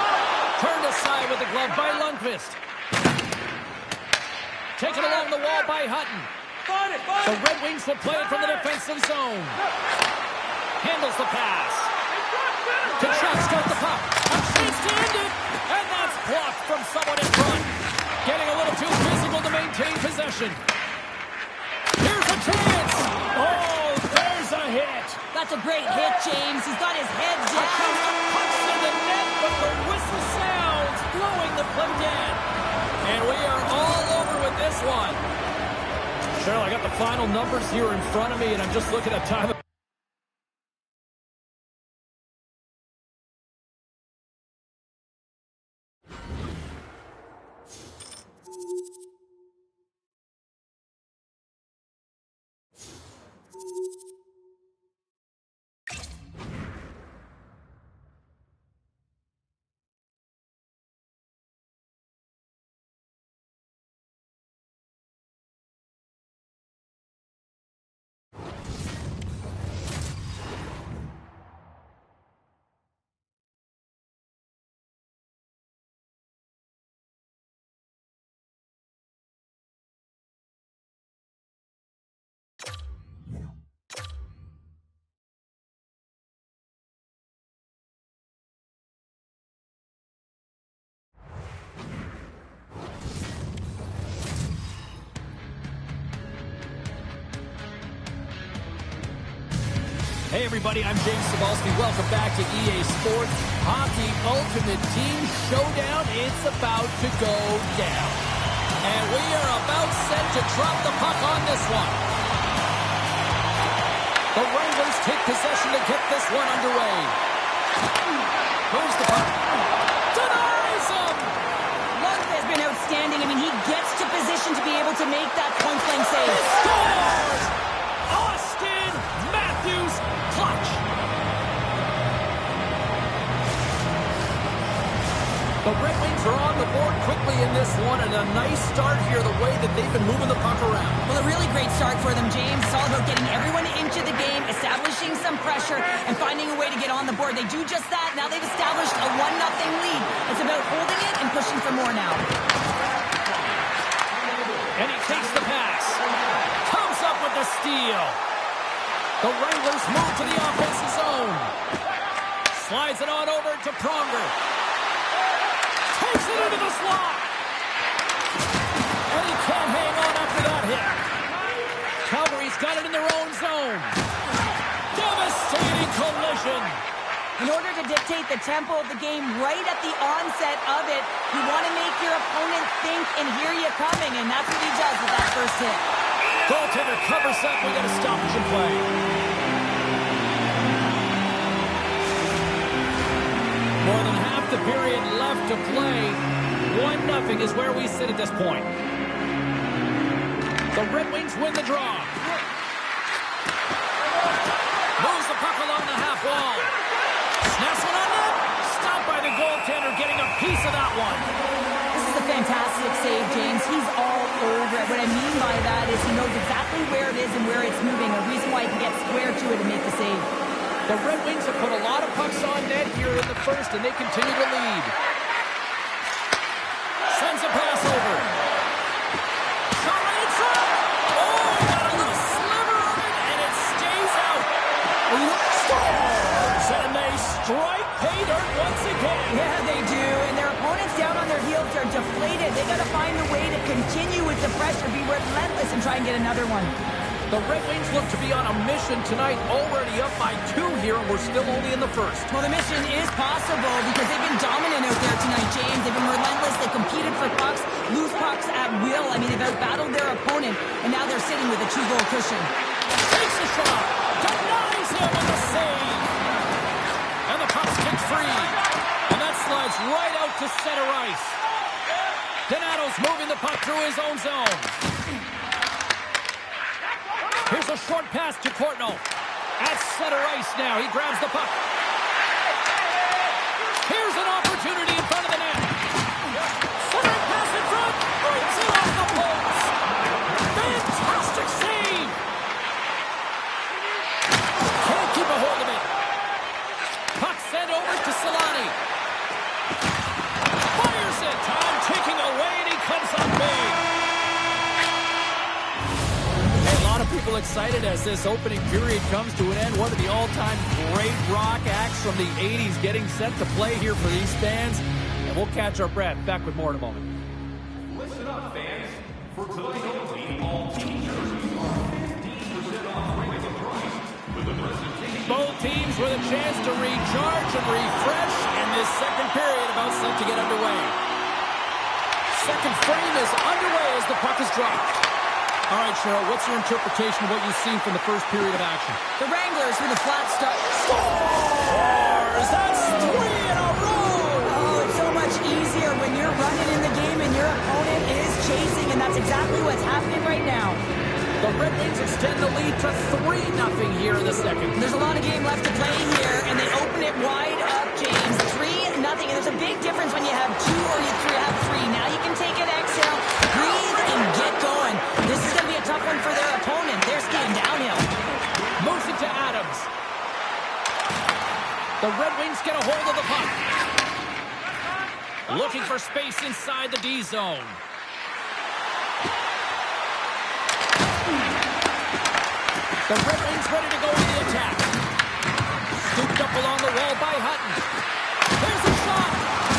Turned aside with the glove by Lundqvist. Taken along the wall by Hutton. The Red Wings will play it from the defensive zone. Handles the pass. Kachuk's got the puck. A chance to end it. And that's blocked from someone in front. Getting a little too physical to maintain possession. Here's a chance. Oh, there's a hit. That's a great hit, James. He's got his head A down. couple of pucks in the net, but the whistle sounds, blowing the play dead. And we are all over with this one. Cheryl, I got the final numbers here in front of me, and I'm just looking at time. Hey everybody, I'm James Cebulski. Welcome back to EA Sports Hockey Ultimate Team Showdown. It's about to go down. And we are about set to drop the puck on this one. The Wranglers take possession to get this one underway. Moves the puck. Denies him! Lundqvist has been outstanding. I mean, he gets to position to be able to make that point-blank save. He scores! Austin Matthews clutch. The Red Wings are on the board quickly in this one, and a nice start here, the way that they've been moving the puck around. Well, a really great start for them, James. It's all about getting everyone into the game, establishing some pressure, and finding a way to get on the board. They do just that. Now they've established a 1-0 lead. It's about holding it and pushing for more now. And he takes the pass. Comes up with the steal. The Wranglers move to the offensive zone. Slides it on over to Pronger. Takes it into the slot. And he can't hang on after that hit. Calgary's got it in their own zone. Devastating collision. In order to dictate the tempo of the game right at the onset of it, you want to make your opponent think and hear you coming, and that's what he does with that first hit. Goaltender covers up. We got a stoppage in play. More than half the period left to play. 1-0 is where we sit at this point. The Red Wings win the draw. Moves the puck along the half wall. Snaps one on net. Stopped by the goaltender, getting a piece of that one. This is a fantastic save, James. He's all over it. What I mean by that is he knows exactly where it is and where it's moving. A reason why he can get square to it and make the save. The Red Wings have put a lot of pucks on net here in the first, and they continue to lead. Sends a pass over. Shot right in front. Oh, got a little sliver of it, and it stays out. Scores! And they strike pay dirt once again. Yeah, they do. And their opponents down on their heels are deflated. They got to find a way to continue with the pressure, be relentless, and try and get another one. The Red Wings look to be on a mission tonight, already up by 2 here, and we're still only in the first. Well, the mission is possible because they've been dominant out there tonight, James. They've been relentless. They competed for pucks, lose pucks at will. I mean, they've outbattled their opponent, and now they're sitting with a 2-goal cushion. Takes the shot. Denies him with the save. And the puck's kicked free. And that slides right out to center ice. Donato's moving the puck through his own zone. Here's a short pass to Courtnall. At center ice now. He grabs the puck. Here's an opportunity in front of the net. Centering pass in front. Breaks it off the post. Fantastic save. Can't keep a hold of it. Puck sent over to Solani. Fires it. Time ticking away, and he comes up big. People excited as this opening period comes to an end. One of the all-time great rock acts from the 80s getting set to play here for these fans. And we'll catch our breath. Back with more in a moment. Listen up, fans. For tonight only, all team jerseys are 15% off regular price with the presentation. Both teams with a chance to recharge and refresh, and this second period about set to get underway. Second frame is underway as the puck is dropped. All right, Cheryl, what's your interpretation of what you've seen from the first period of action? The Wranglers with a flat start. Scores! That's 3 in a row! Oh, it's so much easier when you're running in the game and your opponent is chasing, and that's exactly what's happening right now. The Red Wings extend the lead to 3-0 here in the second. There's a lot of game left to play here, and they open it wide up, James. 3-0, and there's a big difference when you have 2 or you have 3. Now you can take an exhale, breathe, and get going. This is going to be a tough one for their opponent. They're skiing downhill. Moves it to Adams. The Red Wings get a hold of the puck. Looking for space inside the D zone. The Red Wings ready to go on the attack. Scooped up along the wall by Hutton. There's a shot.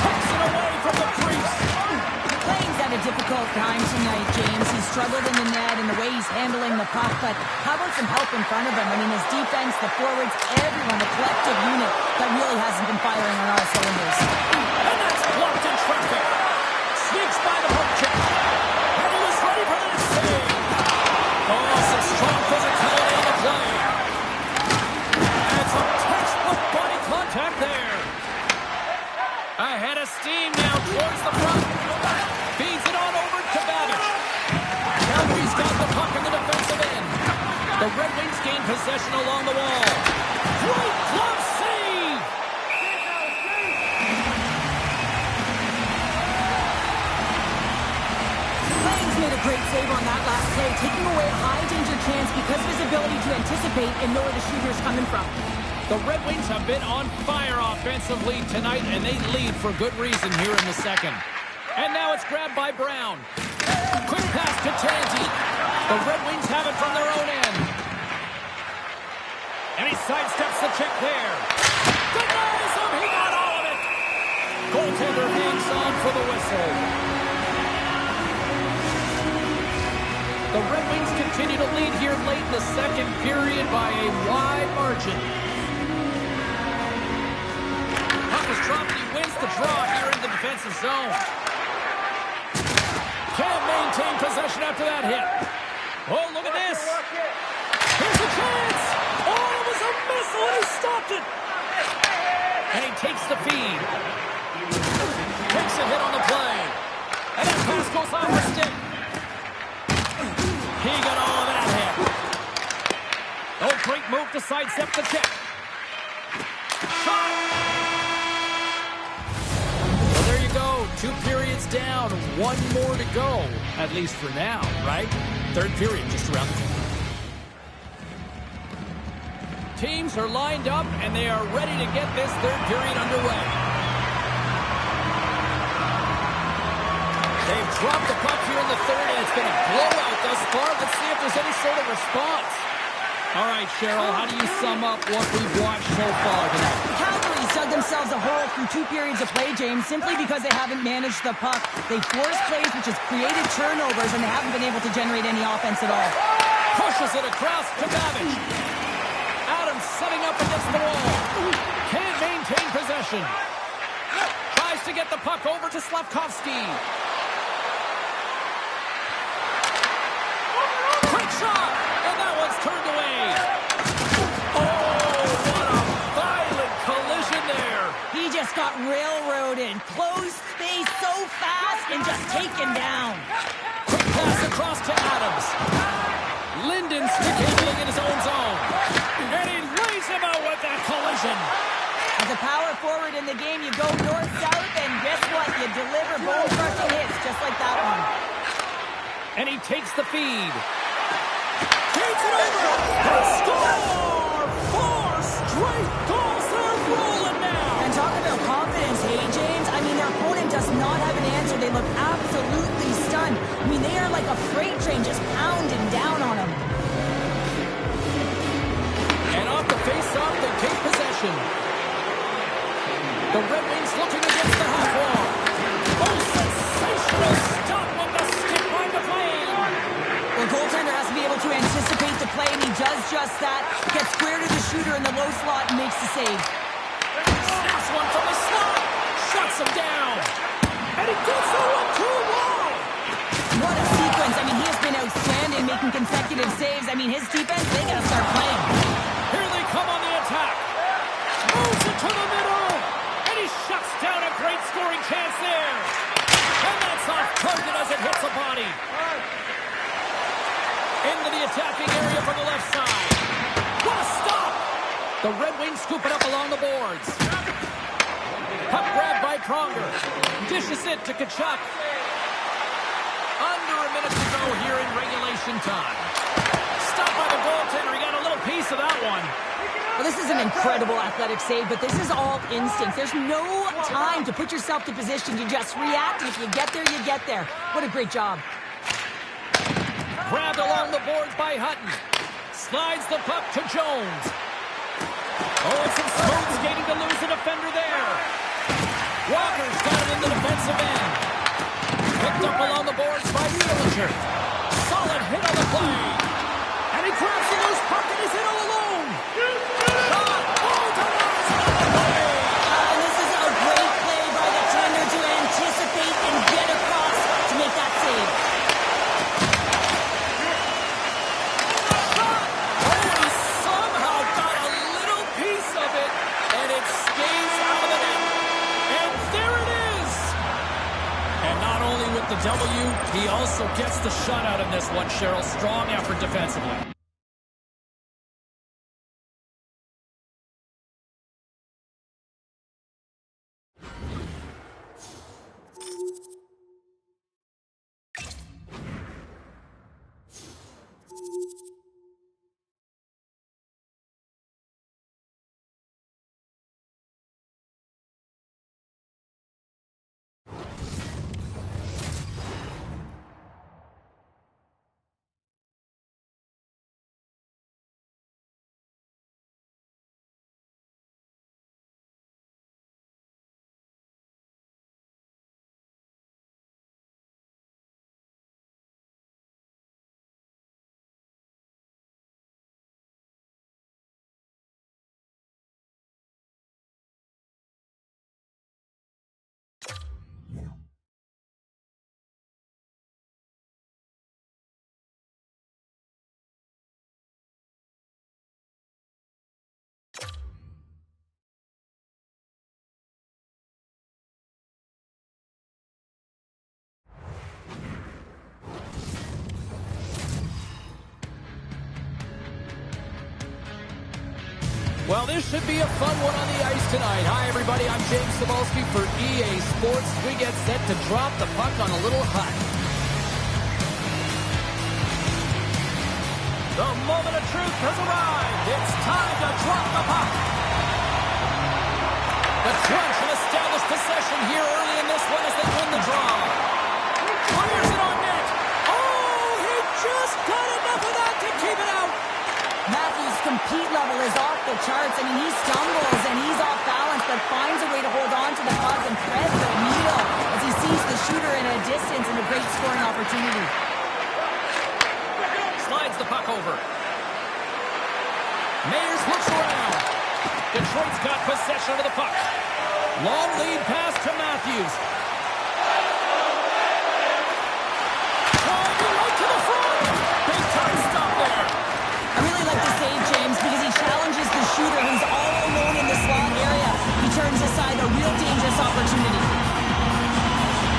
Takes it away from the crease. Playing's had a difficult time tonight, James. He's struggled in the net and the way he's handling the puck, but how about some help in front of him? I mean, his defense, the forwards, everyone, the collective unit that really hasn't been firing on all cylinders. And that's blocked in traffic. Sneaks by the hook check. attack there. Ahead of steam now towards the front. Feeds it on over to Babish. Calgary's got the puck in the defensive end. The Red Wings gain possession along the wall. Great glove save! Lang's made a great save on that last play, taking away a high-danger chance because of his ability to anticipate and know where the shooter's coming from. The Red Wings have been on fire offensively tonight, and they lead for good reason here in the second. And now it's grabbed by Brown. Quick pass to Tansey. The Red Wings have it from their own end. And he sidesteps the check there. Denies him! He got all of it! Goaltender hangs on for the whistle. The Red Wings continue to lead here late in the second period by a wide margin. Puck is dropped and he wins the draw here in the defensive zone. Can't maintain possession after that hit. Oh, look at this. Here's a chance. Oh, it was a missile and he stopped it. And he takes the feed. Takes a hit on the play. And that pass goes off the stick. He got all of that hit. Oh, great move to sidestep the check. Shot. Well, there you go. 2 periods down. 1 more to go. At least for now, right? Third period just around the corner. Teams are lined up, and they are ready to get this third period underway. They've dropped the puck here in the third, and it's been a blowout thus far. Let's see if there's any sort of response. All right, Cheryl, how do you sum up what we've watched so far tonight? Calgary's dug themselves a hole through 2 periods of play, James, simply because they haven't managed the puck. They've forced plays, which has created turnovers, and they haven't been able to generate any offense at all. Pushes it across to Babish. Adams setting up against the wall. Can't maintain possession. Tries to get the puck over to Slavkovsky. Quick shot! And that one's turned away. Oh, what a violent collision there. He just got railroaded. Closed space so fast and just taken down. Quick pass across to Adams. Linden stick handling in his own zone. And he lays him out with that collision. As a power forward in the game, you go north-south, and guess what? You deliver bone-crushing hits just like that one. And he takes the feed. Takes it over. They score! 4 straight goals. They're rolling now. And talk about confidence, hey, James? I mean, their opponent does not have an answer. They look absolutely stunned. I mean, they are like a freight train just pounding down on them. And off the face-off, they take possession. The Red Wings looking against the half wall. Oh, sensational stop with the stick behind the plane. The goaltender has to be able to anticipate the play, and he does just that. Gets square to the shooter in the low slot and makes the save. Snaps one from the slot. Shuts him down. And he gets the one too long. What a sequence. I mean, he has been outstanding making consecutive saves. I mean, his defense, they got to start playing. Here they come on the attack. Moves it to the middle. And he shuts down a great scoring chance there. And that's off target as it hits the body. Into the attacking area from the left side. What a stop! The Red Wings scoop it up along the boards. Puck grabbed by Pronger. Dishes it to Tkachuk. Under a minute to go here in regulation time. Stopped by the goaltender. He got a little piece of that one. Well, this is an incredible athletic save, but this is all instinct. There's no time to put yourself to position. You just react, and if you get there, you get there. What a great job. Grabbed along the boards by Hutton. Slides the puck to Jones. Oh, and some smooth skating to lose the defender there. Walker's got it in the defensive end. Picked up along the boards by Sillinger. Solid hit on the play. And he grabs the loose puck and he's in all alone. Shot. Oh, denies it on the play. And this is a great play by the tender to anticipate and get across to make that save. Oh, he somehow got a little piece of it, and it skated the W. He also gets the shutout in this one, Cheryl. Strong effort defensively. Well, this should be a fun one on the ice tonight. Hi, everybody. I'm James Cebulski for EA Sports. We get set to drop the puck on a little hut. The moment of truth has arrived. It's time to drop the puck. The Crunch will establish possession here early in this one as they win the draw. Fires it on net. Oh, he just got enough of that to keep it out. Matthews' compete level is off the charts. I mean, he stumbles and he's off balance, but finds a way to hold on to the puck and thread the needle as he sees the shooter in a distance and a great scoring opportunity. Slides the puck over. Mayers looks around. Detroit's got possession of the puck. Long lead pass to Matthews. Driving right to the front. Big time stop there. I really like the save, James, because he challenges the shooter who's all alone in the slot area. He turns aside a real dangerous opportunity.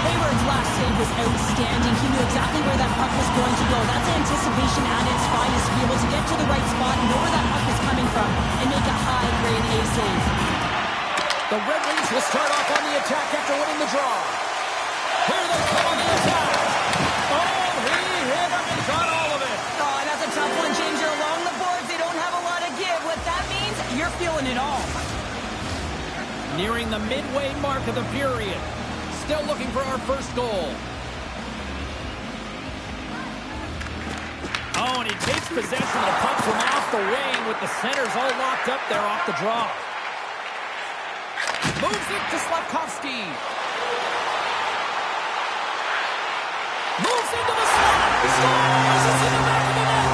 Hayward's last save was outstanding. He knew exactly where that puck was going to go. That's anticipation at its finest, to be able to get to the right spot, know where that puck is coming from, and make a high-grade A save. The Red Wings will start off on the attack after winning the draw. Here they come on the attack. Oh, he hit him and got all of it. Oh, and that's a tough one, James. You're along the boards. They don't have a lot of give. What that means, you're feeling it all. Nearing the midway mark of the period. Still looking for our first goal. Oh, and he takes possession of the puck from off the wing with the centers all locked up there off the draw. Moves it to Slavkovsky. Moves into the slot. Scores! It's in the back of the net.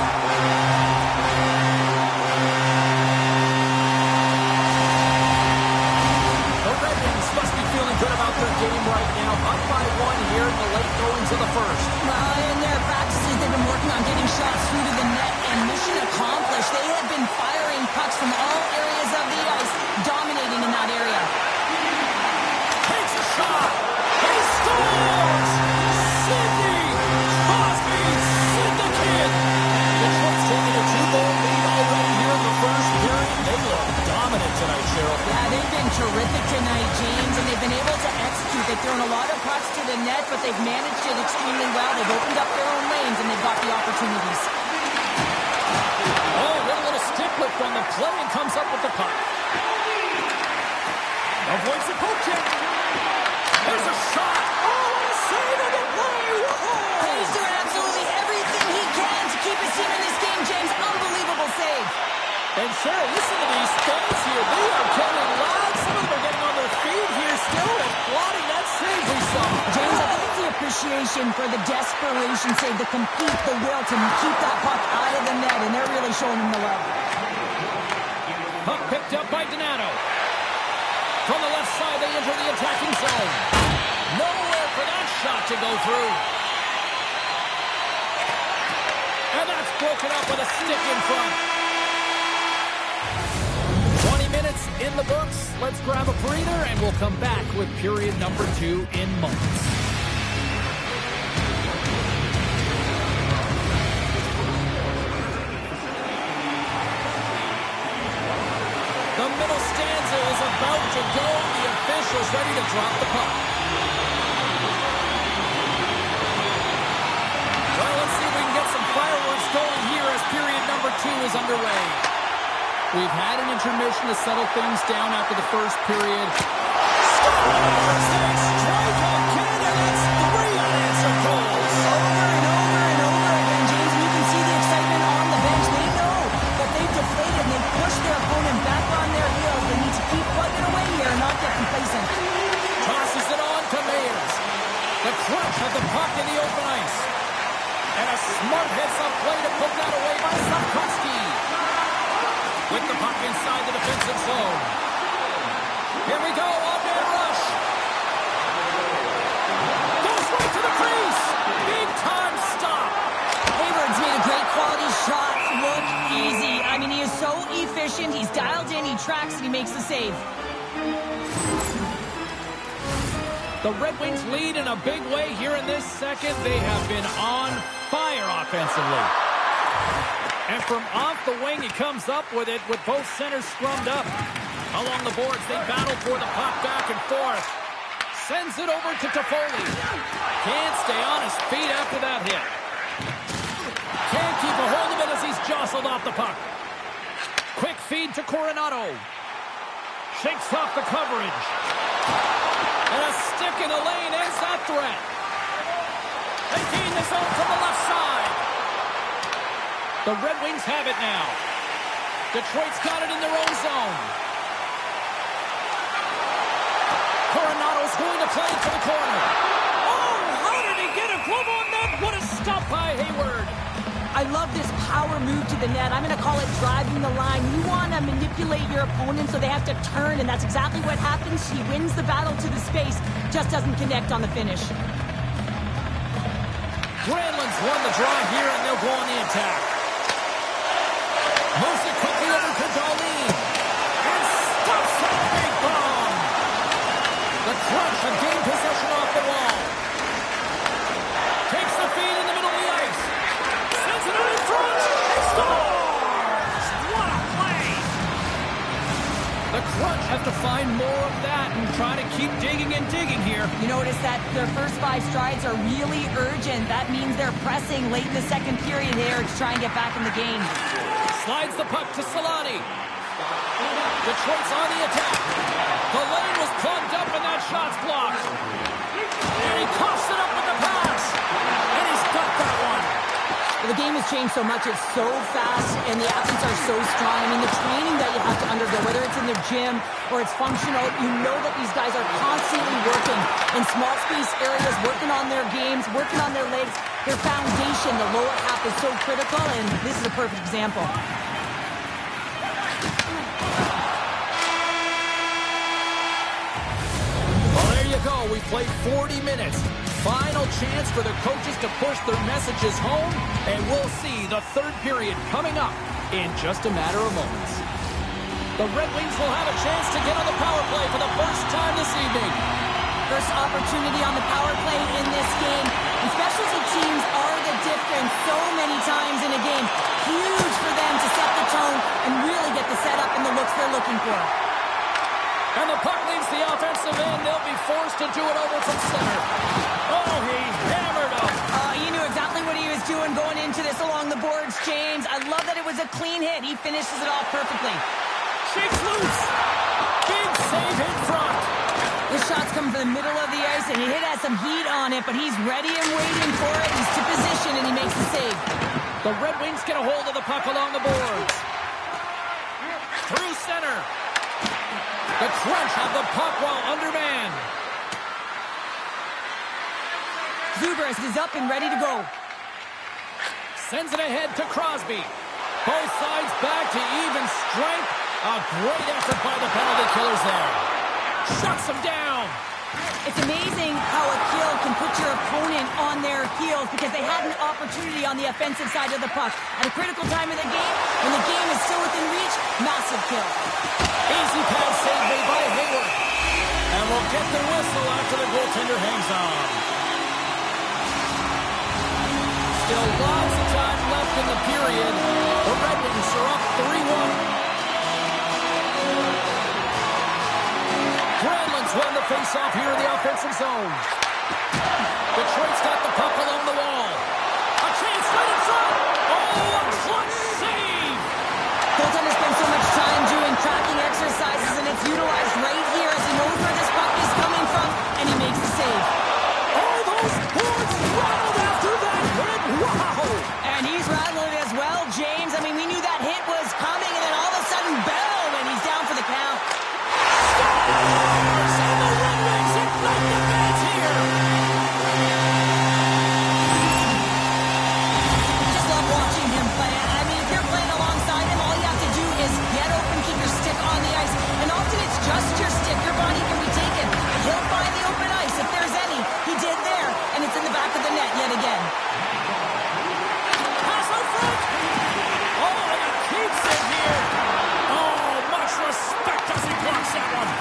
The Red Wings must be feeling good about their game right now. Up by one here in the late goings of the first. Well, in their practices, they've been working on getting shots through to the net, and mission accomplished. They have been firing pucks from all areas of the ice, dominating in that area. Takes a shot. He scores! Sidney Crosby syndicated. Detroit's taking a 2-goal lead already here in the first period. They look dominant tonight, Cheryl. Yeah, they've been terrific tonight, James, and they've been able to execute. They've thrown a lot of pucks to the net, but they've managed it extremely well. They've opened up their own lanes, and they've got the opportunities. Oh, what a little stick lift on the play and comes up with the puck. Avoids the poke check. There's a shot. Oh, what a save on the play. Whoa. He's doing absolutely everything he can to keep his team in this game, James. Unbelievable save. And Cheryl, listen to these fans here. They are getting loud. Some of them are getting on their feet here still and applauding that save we saw. James, I think it's the appreciation for the desperation save, the compete, the will to keep that puck out of the net, and they're really showing him the love. Puck picked up by Donato. From the left side, they enter the attacking zone. Nowhere for that shot to go through. And that's broken up with a stick in front. 20 minutes in the books. Let's grab a breather, and we'll come back with period number 2 in moments. officials ready to drop the puck. Well, let's see if we can get some fireworks going here as period number 2 is underway. We've had an intermission to settle things down after the first period. Strike again, and it's 3 unanswered goals. Over and over and over again, James, and you can see the excitement on the bench. They know that they've deflated and they've pushed their opponent back on their heels. They need to keep plugging away here and not get complacent. Tosses it on to Mayers. The crunch of the puck in the open ice. And a smart heads-up play to put that away by Sapkowski. With the puck inside the defensive zone. Here we go, on-man rush. Goes right to the crease. Big-time stop. Hayward's made a great quality shot look easy. I mean, he is so efficient. He's dialed in, he tracks, and he makes the save. The Red Wings lead in a big way here in this second. They have been on fire offensively. And from off the wing, he comes up with it with both centers scrummed up. Along the boards, they battle for the puck back and forth. Sends it over to Toffoli. Can't stay on his feet after that hit. Can't keep a hold of it as he's jostled off the puck. Quick feed to Coronado. Shakes off the coverage. And a stick in the lane ends that threat. They gain the zone from the left side. The Red Wings have it now. Detroit's got it in their own zone. Coronado's going to play to the corner. Oh, how did he get a glove on that? What a stop by Hayward. I love this power move to the net. I'm going to call it driving the line. You want to manipulate your opponent so they have to turn, and that's exactly what happens. He wins the battle to the space, just doesn't connect on the finish. Granlund's won the draw here, and they'll go on the attack. Moves it quickly over to Darlene. And stuffs a big bomb. The crunch of game possession off the wall. Takes the feed in the middle of the ice. Sends it out in front. He scores! What a play! The crunch have to find more of that and try to keep digging and digging here. You notice that their first 5 strides are really urgent. That means they're pressing late in the second period here to try and get back in the game. Slides the puck to Solani. Detroit's on the attack. The lane was plugged up and that shot's blocked. And he coughs it up with the pass. And he's got that one. The game has changed so much. It's so fast, and the athletes are so strong. I mean, the training that you have to undergo, whether it's in the gym or it's functional, you know that these guys are constantly working in small space areas, working on their games, working on their legs. Their foundation, the lower half, is so critical, and this is a perfect example. Well, there you go. We played 40 minutes. Final chance for the coaches to push their messages home, and we'll see the third period coming up in just a matter of moments. The Red Wings will have a chance to get on the power play for the first time this evening. First opportunity on the power play in this game. And specialty teams are the difference so many times in a game. Huge for them to set the tone and really get the setup and the looks they're looking for. And the puck leaves the offensive end. They'll be forced to do it over from center. Oh, he hammered him. He knew exactly what he was doing going into this along the boards, James. I love that it was a clean hit. He finishes it off perfectly. Shakes loose. Big save in front. The shot's coming from the middle of the ice, and it has some heat on it, but he's ready and waiting for it. He's to position, and he makes the save. The Red Wings get a hold of the puck along the boards. Through center. The crunch of the puck while undermanned. Zubers is up and ready to go. Sends it ahead to Crosby. Both sides back to even strength. A great effort by the penalty killers there. Shuts them down. It's amazing how a kill can put your opponent on their heels because they had an opportunity on the offensive side of the puck. At a critical time in the game, when the game is still within reach, massive kill. Easy pass save made by Hayward. And we'll get the whistle after the goaltender hangs on. Still lots of time left in the period. The Red Wings are up 3-1. Granlund's won the face-off here in the offensive zone. Detroit's got the puck along the wall. A chance right in front. Oh, a clutch save. Goaltender spends so much time doing tracking exercises, and it's utilized right here as he knows where this puck is coming from, and he makes the save. Oh, those boards rattled after that hit. Wow. And he's rattling as well, James. I mean, we knew that hit was coming, and then all of a sudden, boom, and he's down for the count. Scores! And the Red Wings ignite the fans here. Just love watching him play. I mean, if you're playing alongside him, all you have to do is get open, keep your stick on the ice. And often it's just your stick. Your body can be taken. He'll find the open ice if there's any. He did there, and it's in the back of the net yet again. Pass out front. Oh, and he keeps it here. Oh, much respect as he blocks that one.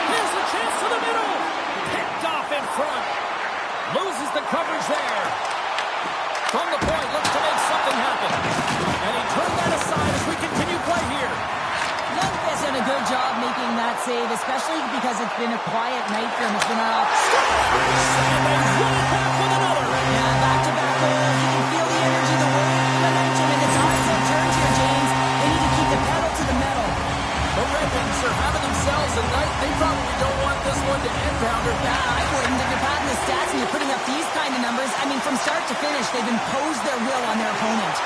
Here's a chance to the middle. Picked off in front. Loses the coverage there. From the point, looks to make something happen. And he turned that aside as we continue play here. Lundqvist done a good job making that save, especially because it's been a quiet night for him. It's been a... And they win it back with another. Yeah, back-to-back goals. You can feel the energy, the wave, the momentum, and the tides have turned here, James. They need to keep the pedal to the metal. The Red Wings are having themselves a night. They probably don't want this one to end, Pounder. Yeah, I wouldn't. If you're padding the stats and you're putting up these kind of numbers, I mean, from start to finish, they've imposed their will on their opponent.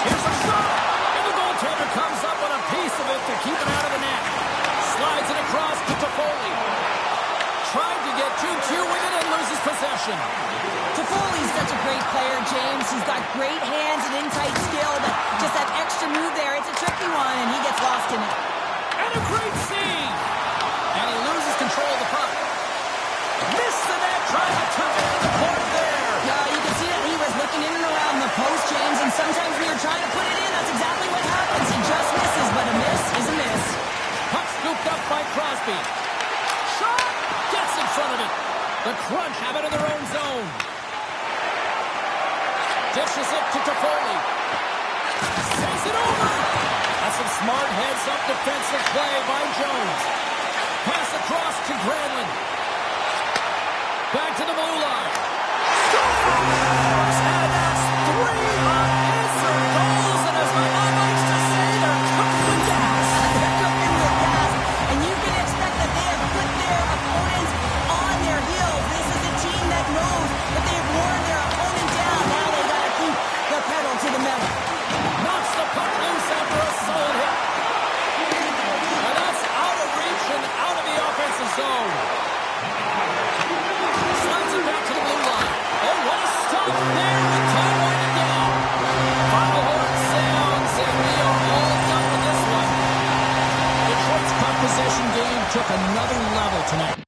Here's a shot. And the goaltender comes up with a piece of it to keep it out of the net. Slides it across to Toffoli. Tried to get 2-2 with it and loses possession. Toffoli's such a great player, James. He's got great hands and in-tight skill, but just that extra move there, it's a tricky one, and he gets lost in it. And a great save. And he loses control of the puck. Missed the net, trying to tuck it into the corner there. Yeah, you can see that he was looking in and around the post, James, and sometimes when you're trying to put it in, that's exactly what happens. He just misses, but a miss is a miss. Puck scooped up by Crosby. Shot! Gets in front of it. The Crunch have it in their own zone. Dishes it to Toffoli. Saves it over. That's some smart heads-up defensive play by Jones. Pass across to Granlund. Back to the blue line. Scores! And that's 3 unanswered goals. And as my mom likes to say, they're cooking with gas. They're cooking with gas, and you can expect that they have put their opponents on their heels. This is a team that knows that they've worn their opponent down. Now they got to keep the pedal to the metal. Knocks the puck loose after a solid hit. And that's out of reach and out of the offensive zone. Slides it back to the blue line. Oh, what a stop there with time winding down. Final horn sounds, and we are all done with this one. Detroit's puck possession game took another level tonight.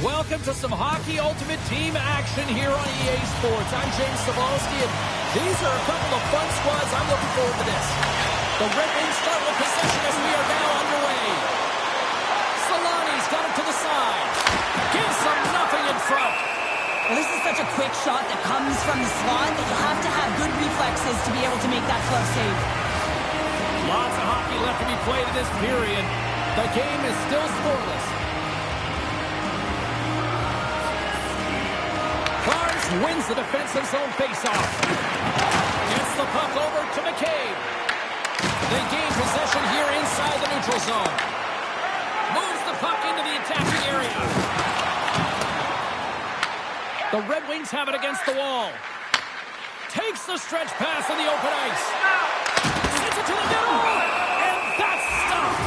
Welcome to some Hockey Ultimate Team action here on EA Sports. I'm James Cebulski, and these are a couple of fun squads. I'm looking forward to this. The Red Wings start with possession as we are now underway. Solani's got it to the side. Gives them nothing in front. Well, this is such a quick shot that comes from the slot that you have to have good reflexes to be able to make that glove save. Lots of hockey left to be played in this period. The game is still scoreless. Wins the defensive zone faceoff. Gets the puck over to McCabe. They gain possession here inside the neutral zone. Moves the puck into the attacking area. The Red Wings have it against the wall. Takes the stretch pass in the open ice. Sends it to the middle. And that's stopped.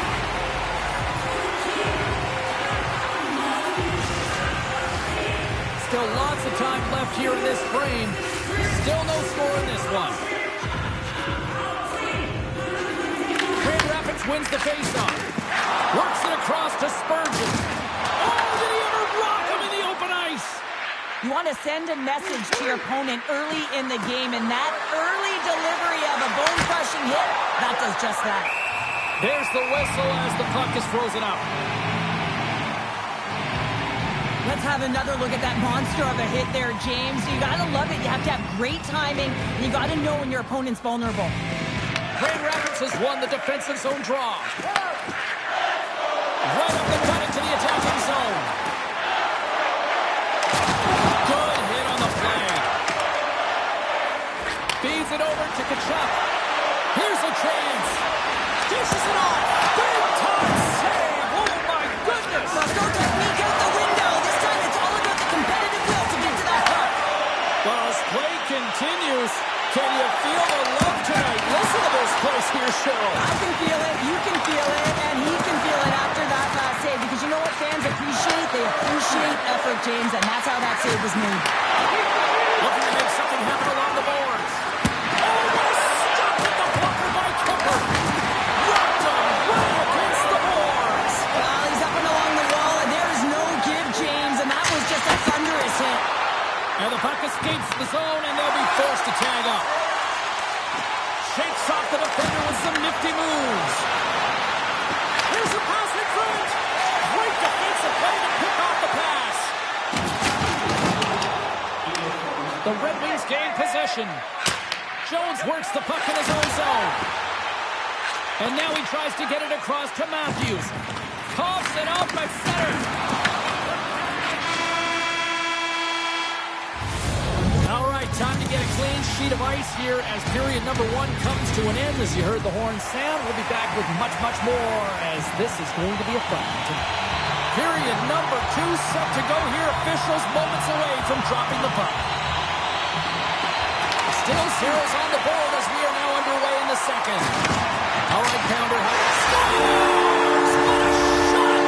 Still lots of time left here in this frame. Still no score in this one. Grand Rapids wins the faceoff. Works it across to Spurgeon. Oh, did he ever rock him in the open ice? You want to send a message to your opponent early in the game, and that early delivery of a bone-crushing hit, that does just that. There's the whistle as the puck is frozen up. Let's have another look at that monster of a hit there, James. You got to love it. You have to have great timing. You got to know when your opponent's vulnerable. Grand Rapids has won the defensive zone draw. Right up the gut into the attacking zone. Good hit on the play. Feeds it over to Kachuk. Here's a chance. Dishes it off. Big time save. Oh, my goodness. Let's go technique out the window. This time it's all about the competitive will to get to that puck. Well, as play continues, can you feel the love tonight? Listen to this place here, Cheryl. I can feel it, you can feel it, and he can feel it after that last save. Because you know what fans appreciate? They appreciate effort, James, and that's how that save was made. Looking to make something happen along the boards. Oh, what a stop with the blocker by Kemper. Rocked him right against the boards. Well, he's up and along the wall, and there is no give, James, and that was just a thunderous hit. And the puck escapes the zone, and they'll be forced to tag up. Shakes off the defender with some nifty moves. Here's a pass in front. Great defensive play to pick off the pass. The Red Wings gain possession. Jones works the puck in his own zone. And now he tries to get it across to Matthews. Coughs it up at center. All right, time to get a clean sheet of ice here as period number one comes to an end. As you heard the horn sound, we'll be back with much, much more as this is going to be a fun one tonight. Period number two set to go here. Officials moments away from dropping the puck. Still zeros on the board as we are now underway in the second. All right, Pounder. Scores! What a shot!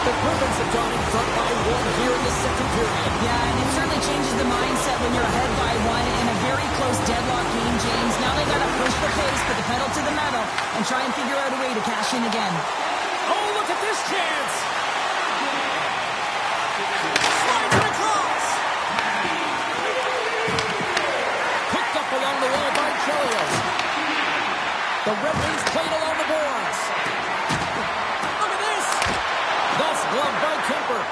The Griffins have gone in front by one here in the second period. Yeah, and it certainly changes the mindset when you're ahead by one in a very close deadlock game, James. Now they got to push the pace, put the pedal to the metal, and try and figure out a way to cash in again. Oh, look at this chance! Slides it across! Picked up along the wall by Chelios. The Red Wings played along the boards. Look at this! That's gloved by Kemper.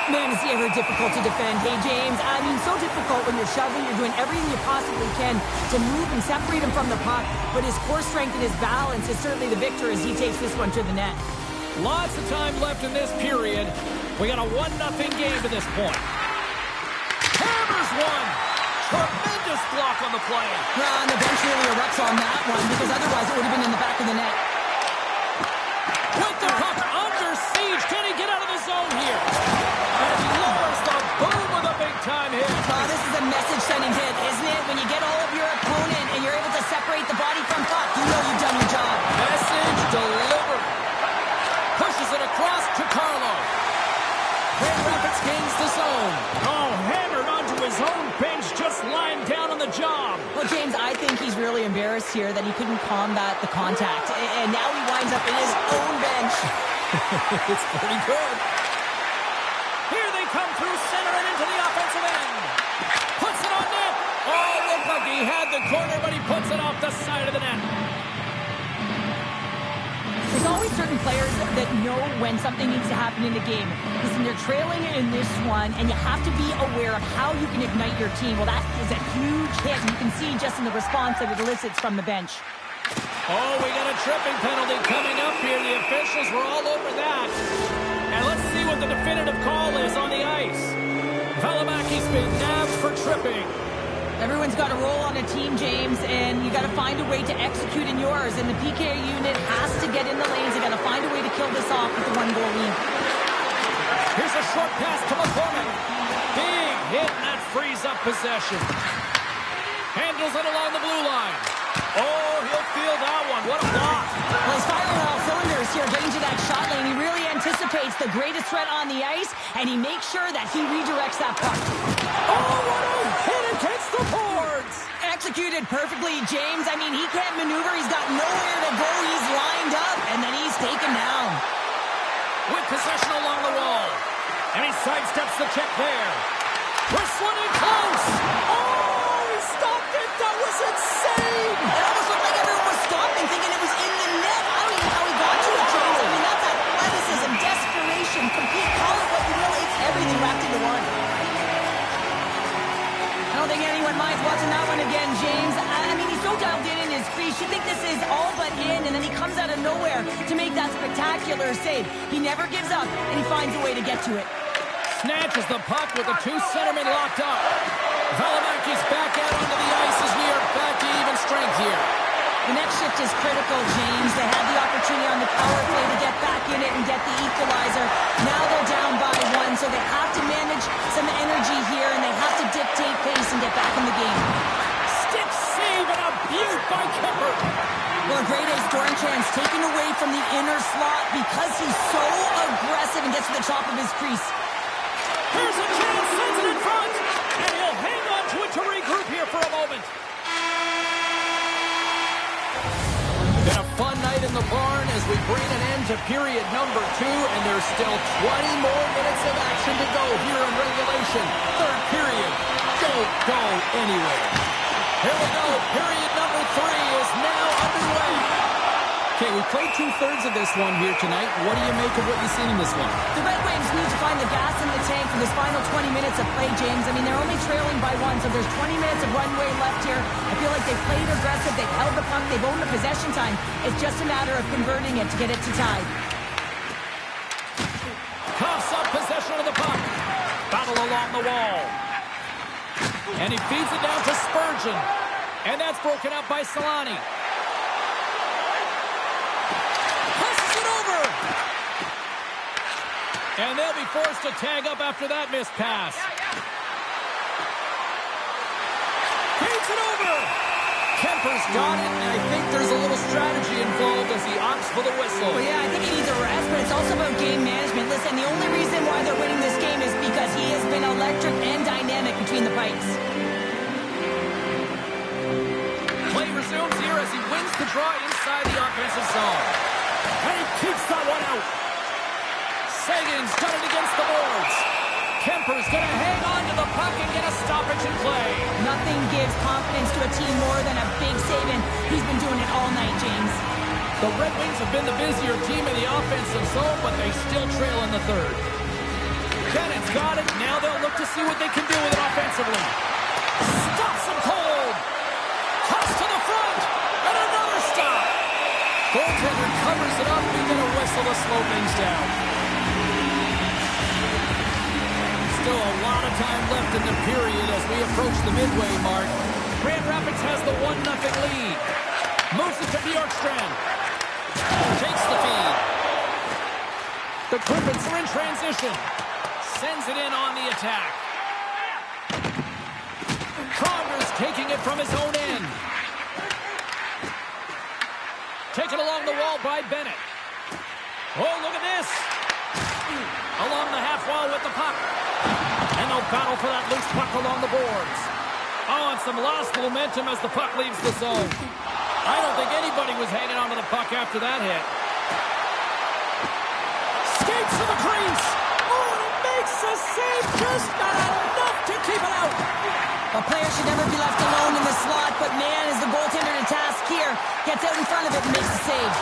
Man, is he ever difficult to defend. Hey, James, I mean, so difficult when you're shoving, you're doing everything you possibly can to move and separate him from the puck, but his core strength and his balance is certainly the victor as he takes this one to the net. Lots of time left in this period. We got a 1-0 game to this point. Hammers one. Tremendous block on the play. Well, and the bench really erupts on that one because otherwise it would have been in the back of the net. With the puck under siege. Can he get out of the zone here? And he lowers the boom with a big-time hit. Oh, this is a message-sending hit, isn't it? When you get all of your opponent and you're able to separate the body from puck, you know you've done your job. Message delivered. Pushes it across to Carlo. Grand just lying down on the job. Well, James, I think he's really embarrassed here that he couldn't combat the contact. And now he winds up in his own bench. It's pretty good. Here they come through center and into the offensive end. Puts it on net. Oh, looked like he had the corner, but he puts it off the side of the net. There's always certain players that know when something needs to happen in the game. Listen, they're trailing in this one, and you have to be aware of how you can ignite your team. Well, that is a huge hit. You can see just in the response that it elicits from the bench. Oh, we got a tripping penalty coming up here. The officials were all over that. And let's see what the definitive call is on the ice. Valimaki's been nabbed for tripping. Everyone's got a role on a team, James, and you got to find a way to execute in yours. And the PK unit has to get in the lanes. They got to find a way to kill this off with the one-goal lead. Here's a short pass to McCormick. Big hit, and that frees up possession. Handles it along the blue line. Oh, he'll feel that one. What a block. Well, he's firing on all cylinders here, getting to that shot lane. He really anticipates the greatest threat on the ice, and he makes sure that he redirects that puck. Oh, what a hit against the boards. Executed perfectly, James. I mean, he can't maneuver. He's got nowhere to go. He's lined up, and then he's taken down. With possession along the wall. And he sidesteps the check there. Whistling in close. Oh, he stopped it. That was insane. It almost looked like everyone was stopping, thinking it was in the net. I don't even know how he got to it, James. I mean, that's athleticism, desperation, complete, call it what you will. It's everything wrapped into one. I don't think anyone minds watching that one again, James. I mean, he's so dialed in his crease. You think this is all but in, and then he comes out of nowhere to make that spectacular save. He never gives up, and he finds a way to get to it. Snatches the puck with the two centermen locked up. Valimaki's back out onto the ice as we are back to even strength here. The next shift is critical, James. They had the opportunity on the power play to get back in it and get the equalizer. Now they're down by one, so they have to manage some energy here, and they have to dictate pace and get back in the game. Stick save and a beaut by Kemper. Well, a great ace, Dornchan's taken away from the inner slot because he's so aggressive and gets to the top of his crease. Here's a chance, sends it in front, and he'll hang on to it to regroup here for a moment. Been a fun night in the barn as we bring an end to period number 2, and there's still 20 more minutes of action to go here in regulation. Third period. Don't go anywhere. Here we go. Period number 3 is now underway. Okay, we played 2/3 of this one here tonight. What do you make of what you've seen in this one? The Red Wings need to find the gas in the tank for this final 20 minutes of play, James. I mean, they're only trailing by 1, so there's 20 minutes of runway left here. I feel like they've played aggressive, they've held the puck, they've owned the possession time. It's just a matter of converting it to get it to tie. Coughs up possession of the puck. Battle along the wall. And he feeds it down to Spurgeon. And that's broken up by Solani. And they'll be forced to tag up after that missed pass. Feeds it over. Kemper's got it, and I think there's a little strategy involved as he opts for the whistle. Well, yeah, I think he needs a rest, but it's also about game management. Listen, the only reason why they're winning this game is because he has been electric and dynamic between the pipes. Play resumes here as he wins the draw inside the offensive zone. And he keeps that one out. Sagan's got it against the boards. Kemper's going to hang on to the puck and get a stoppage in play. Nothing gives confidence to a team more than a big save, and he's been doing it all night, James. The Red Wings have been the busier team in the offensive zone, but they still trail in the third. Bennett's got it. Now they'll look to see what they can do with it offensively. Stops him cold. Toss to the front. And another stop. Goaltender covers it up. We get a whistle to slow things down. Still a lot of time left in the period as we approach the midway mark. Grand Rapids has the 1-0 lead. Moves it to Bjorkstrand. Takes the feed. The Griffins are in transition. Sends it in on the attack. Saunders taking it from his own end. Taken along the wall by Bennett. Oh, look at this. Along the half wall with the puck. And they'll battle for that loose puck along the boards. Oh, and some lost momentum as the puck leaves the zone. I don't think anybody was hanging onto the puck after that hit. Skates to the crease. Oh, and he makes a save. Just not enough to keep it out. A player should never be left alone in the slot, but man, is the goaltender to task here. Gets out in front of it and makes the save.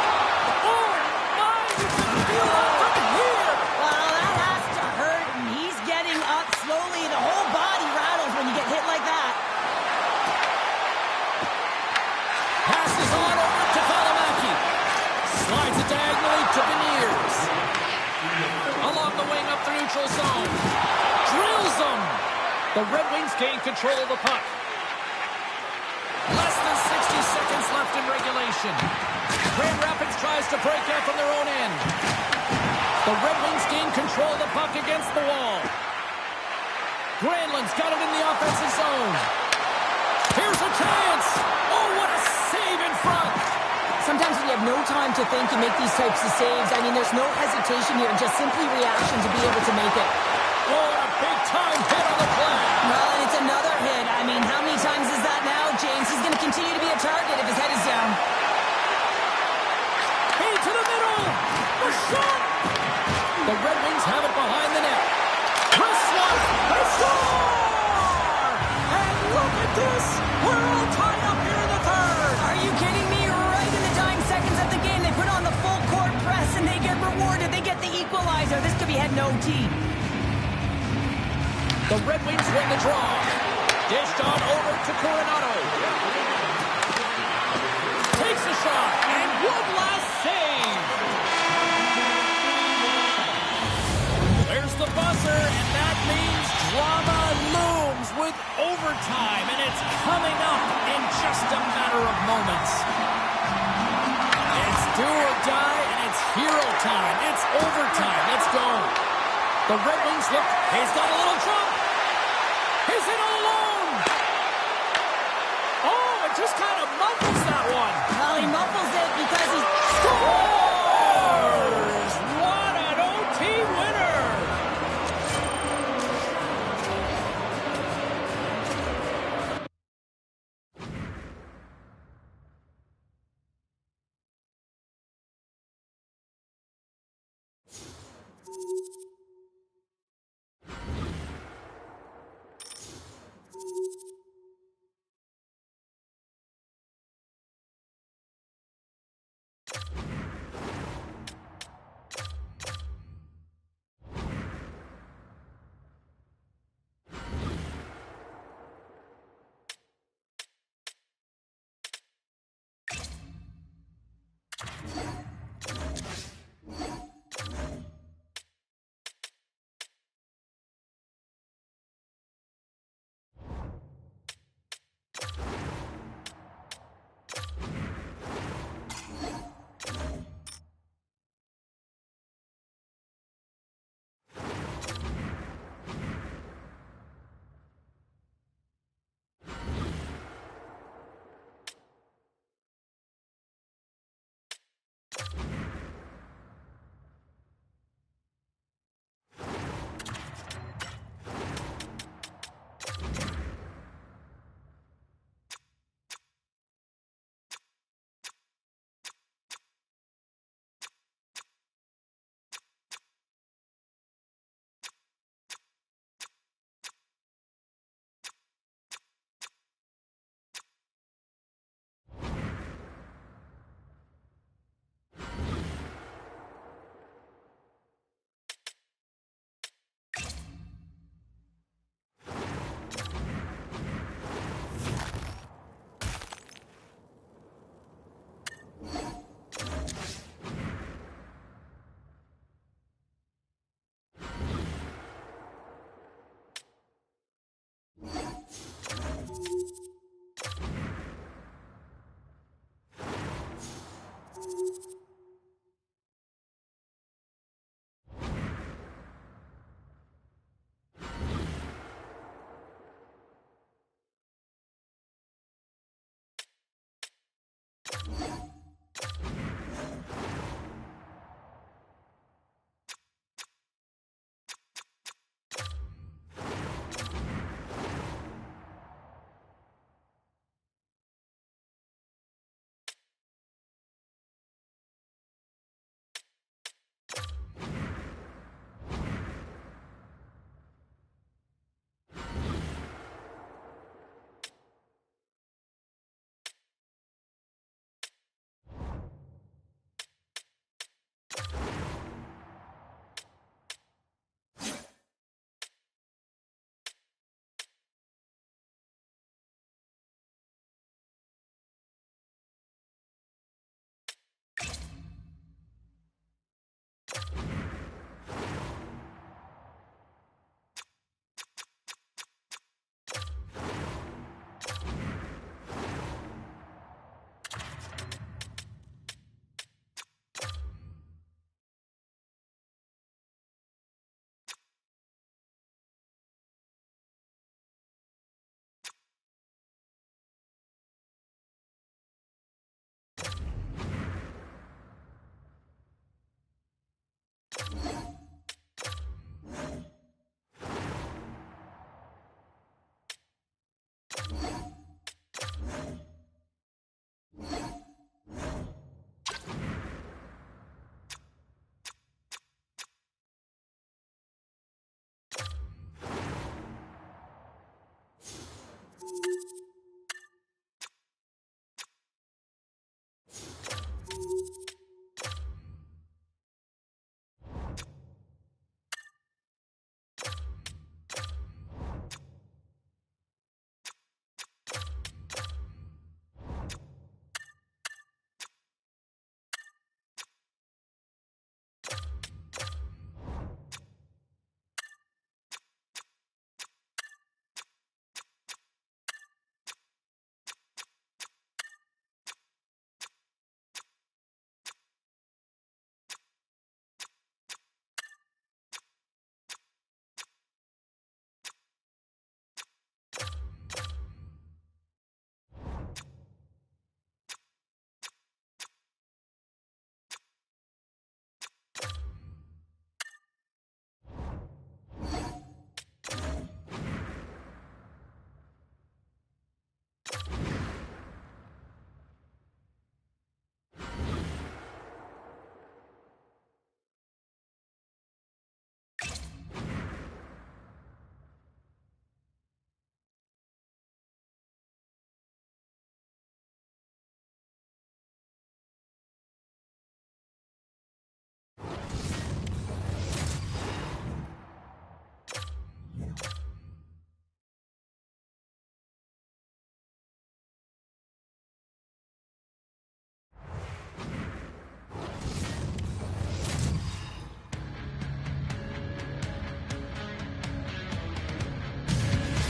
Oh, my, you can feel that from here. Well, that has to hurt, and he's getting up slowly. The whole body rattles when you get hit like that. Passes on over to Valimaki. Slides it diagonally to Beniers. Along the wing up the neutral zone. Drills them. The Red Wings gain control of the puck. Less than 60 seconds left in regulation. Grand Rapids tries to break out from their own end. The Red Wings gain control of the puck against the wall. Granlund's got it in the offensive zone. Here's a chance. Oh, what a save in front. Sometimes when you have no time to think, you make these types of saves. I mean, there's no hesitation here, just simply reaction to be able to make it. Oh, and a big-time hit on the play. Well, and it's another hit. I mean, how many times is that now, James? He's going to continue to be a target if his head is down. Hey, to the middle. The shot. The Red Wings have it behind the net. Chris Swan. They score! And look at this. We're all tied up here in the third. Are you kidding me? Right in the dying seconds of the game, they put on the full court press and they get rewarded. They get the equalizer. This could be heading to OT. The Red Wings win the draw. Dished on over to Coronado. Takes a shot, and one last save. There's the buzzer, and that means drama looms with overtime, and it's coming up in just a matter of moments. It's do or die, and it's hero time. It's overtime. Let's go. The Red Wings look. He's got a little jump. He's in all alone. Oh, it just kind of muffles that one. Well, he muffles it because he Scores! What an OT winner!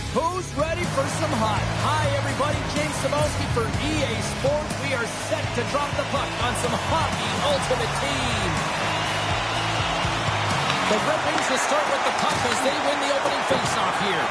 Who's ready for some hot? Hi, everybody. James Cebulski for EA Sports. We are set to drop the puck on some hockey ultimate team. The Red Wings will start with the puck as they win the opening faceoff here.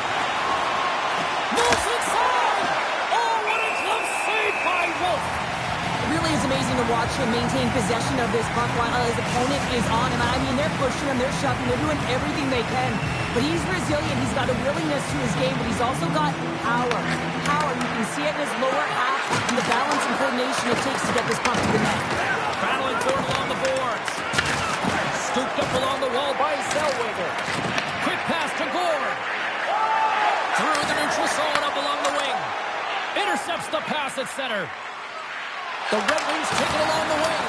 Moves inside! Oh, what a close save by Wolf! It really is amazing to watch him maintain possession of this puck while his opponent is on him. I mean, they're pushing him, they're shoving, they're doing everything they can. But he's resilient. He's got a willingness to his game, but he's also got power. Power, you can see it in his lower half and the balance and coordination it takes to get this puck to the net. Battling for it along the boards. Scooped up along the wall by Zellweger. Quick pass to Gord. Through the neutral zone up along the wing. Intercepts the pass at center. The Red Wings take it along the wing.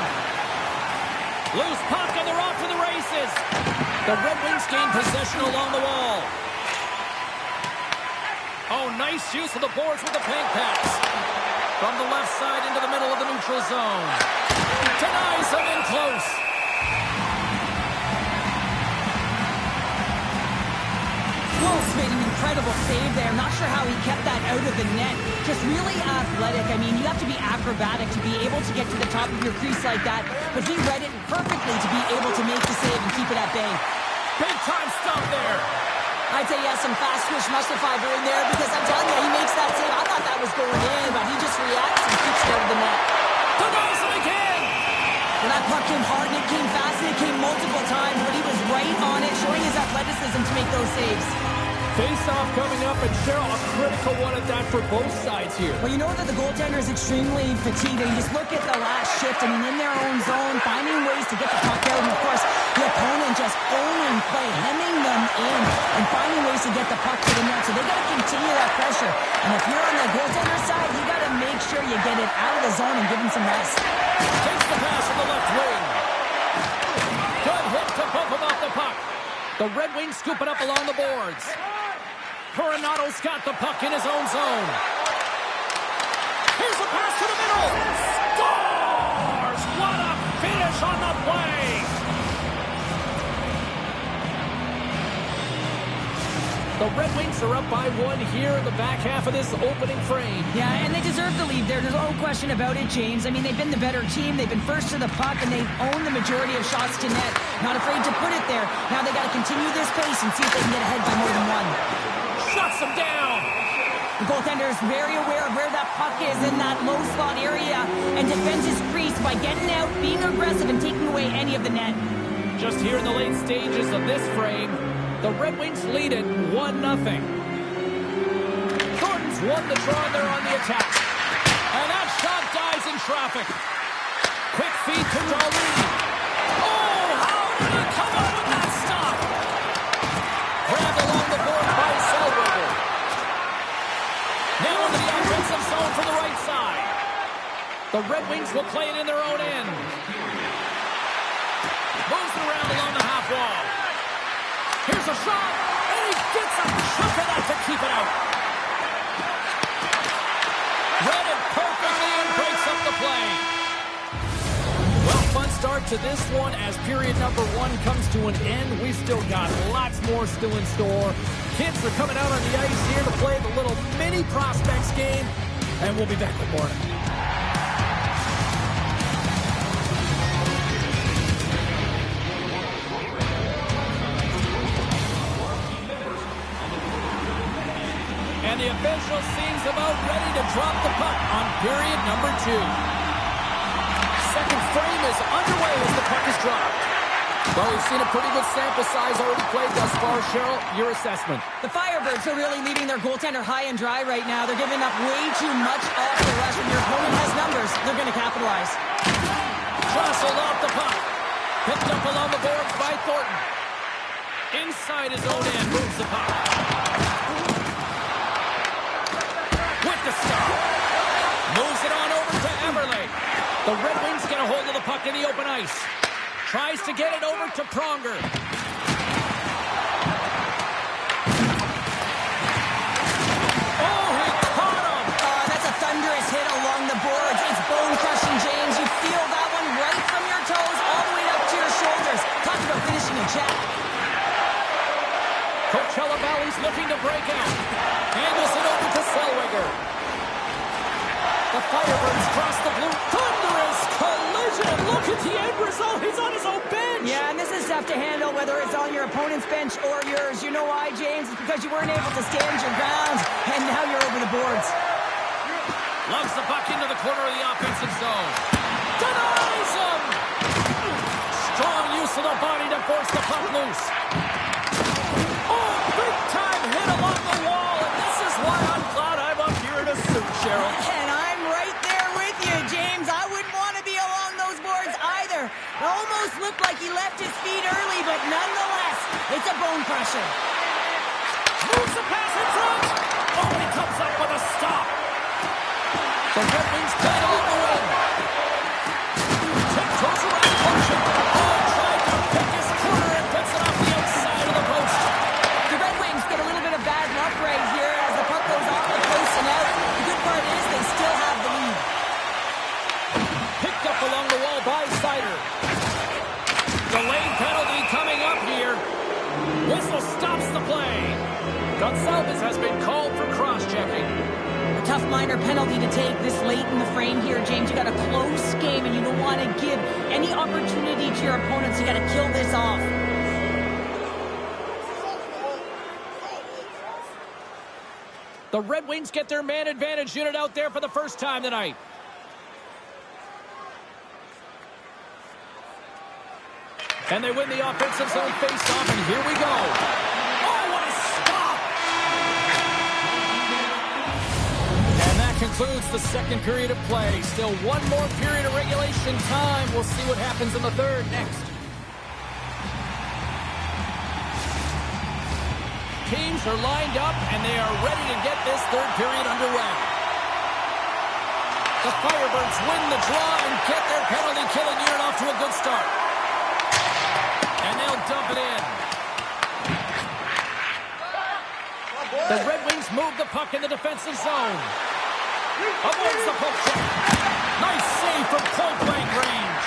Loose puck and they're off to the races. The Red Wings gain possession along the wall. Oh, nice use of the boards with the bank pass. From the left side into the middle of the neutral zone. Denies them in close. Wolf's made an incredible save there. Not sure how he kept that out of the net. Just really athletic. I mean, you have to be acrobatic to be able to get to the top of your crease like that. But he read it perfectly to be able to make the save and keep it at bay. Big time stop there. I'd say he has some fast twitch muscle fiber in there because I'm telling you, he makes that save. I thought that was going in, but he just reacts and keeps it out of the net. Denies him again. Well, that puck came hard and it came fast and it came multiple times, but he was right on it, showing his athleticism to make those saves. Face-off coming up, and Cheryl, a critical one at that for both sides here. Well, you know that the goaltender is extremely fatigued, and you just look at the last shift, I mean, in their own zone, finding ways to get the puck out, and of course, the opponent just owning play, hemming them in, and finding ways to get the puck to the net, so they got to continue that pressure. And if you're on the goaltender side, you got to make sure you get it out of the zone and give him some rest. Takes the pass from the left wing. Good hit to bump him off the puck. The Red Wings scoop it up along the boards. Coronato's got the puck in his own zone. Here's the pass to the middle. Scores! What a finish on the play! The Red Wings are up by one here in the back half of this opening frame. Yeah, and they deserve the lead there. There's no question about it, James. I mean, they've been the better team. They've been first to the puck, and they've owned the majority of shots to net. Not afraid to put it there. Now they got to continue this pace and see if they can get ahead by more than one. Shuts him down. The goaltender is very aware of where that puck is in that low slot area and defends his crease by getting out, being aggressive, and taking away any of the net. Just here in the late stages of this frame, the Red Wings lead it 1-0. Jordan's won the draw and they're on the attack. And that shot dies in traffic. Quick feed to Dali. Oh, how did he come up with that stop? Grabbed along the board by Zellweger. Now into the offensive zone from the right side. The Red Wings will play it in their own end. Moves it around along the half wall. Here's a shot, and he gets a chunk of that to keep it out. Read it perfectly and breaks up the play. Well, fun start to this one as period number 1 comes to an end. We've still got lots more still in store. Kids are coming out on the ice here to play the little mini prospects game, and we'll be back with more. And the official seems about ready to drop the puck on period number 2. Second frame is underway as the puck is dropped. Well, we've seen a pretty good sample size already played thus far. Cheryl, your assessment. The Firebirds are really leaving their goaltender high and dry right now. They're giving up way too much off the rush. When your opponent has numbers, they're going to capitalize. Jostled off the puck. Picked up along the boards by Thornton. Inside his own end, moves the puck. With the stop. Moves it on over to Eberle. The Red Wings get a hold of the puck in the open ice. Tries to get it over to Pronger. Oh, he caught him! That's a thunderous hit along the boards. It's bone-crushing, James. You feel that one right from your toes all the way up to your shoulders. Talk about finishing a check. Coachella Valley's looking to break out. Angles it over to Zellweger. The Firebirds cross the blue. Thunderous collision. Look at the end result. He's on his own bench. Yeah, and this is tough to handle, whether it's on your opponent's bench or yours. You know why, James? It's because you weren't able to stand your ground, and now you're over the boards. Lugs the puck into the corner of the offensive zone. Denies him. Strong use of the body to force the puck loose. Oh, big time hit along the wall, and this is why I'm glad I'm up here in a suit, Cheryl. And I'm right there with you, James. I wouldn't want to be along those boards either. It almost looked like he left his feet early, but nonetheless, it's a bone crusher. Moves the pass in front. Oh, he comes up with a stop. The Red Wings play it along the wing. Tiptoes around Potion. Oh, tried to pick his corner and puts it off the outside of the post. The Red Wings get a little bit of bad luck right here as the puck goes off the post and out. The good part is they still have the lead. Picked up along the wall by Sider. Delayed penalty coming up here. Whistle stops the play. Gonsalves has been called for cross-checking. A tough minor penalty to take this late in the frame here, James. You got a close game and you don't want to give any opportunity to your opponents. You got to kill this off. The Red Wings get their man advantage unit out there for the first time tonight. And they win the offensive zone face-off, and here we go. Oh, what a stop! And that concludes the second period of play. Still one more period of regulation time. We'll see what happens in the third next. Teams are lined up, and they are ready to get this third period underway. The Firebirds win the draw and get their penalty-killing unit off to a good start. And they'll dump it in. The Red Wings move the puck in the defensive zone. Avoids the poke check. Nice save from point-blank range.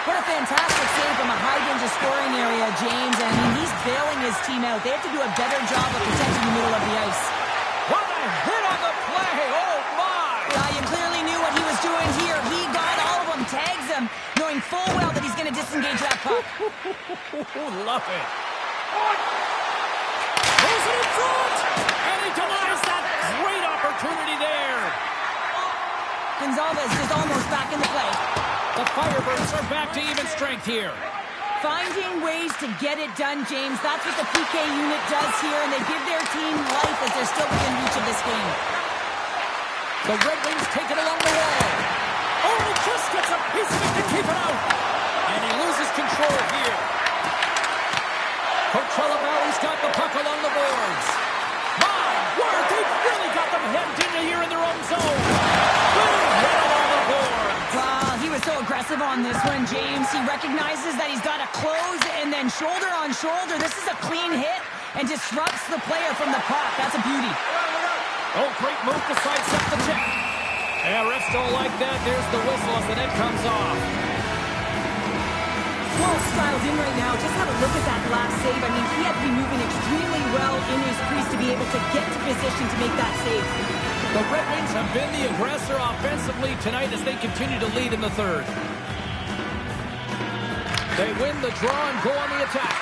What a fantastic save from a high-danger scoring area, James. And I mean, he's bailing his team out. They have to do a better job of protecting the middle of the ice. What a hit on the play. Oh, my. You clearly knew what he was doing here. He got all of them, tags them, knowing full well that he's going to disengage that puck. Love it. Throws it in front. And he denies that great opportunity there. Gonsalves is almost back in the play. The Firebirds are back to even strength here. Finding ways to get it done, James. That's what the PK unit does here, and they give their team life as they're still within reach of this game. The Red Wings take it along the wall. Oh, he just gets a piece of it to keep it out. And he loses control here. Coachella Valley's got the puck along the boards. My word, they've really got them hemmed in here in their own zone. Good hit along the boards. Wow, he was so aggressive on this one, James. He recognizes that he's got to close and then shoulder on shoulder. This is a clean hit and disrupts the player from the puck. That's a beauty. Oh, great move to sidestep the check. Yeah, refs don't like that. There's the whistle as the net comes off. Well styled in right now. Just have a look at that last save. I mean, he had to be moving extremely well in his crease to be able to get to position to make that save. The Red Wings have been the aggressor offensively tonight as they continue to lead in the third. They win the draw and go on the attack.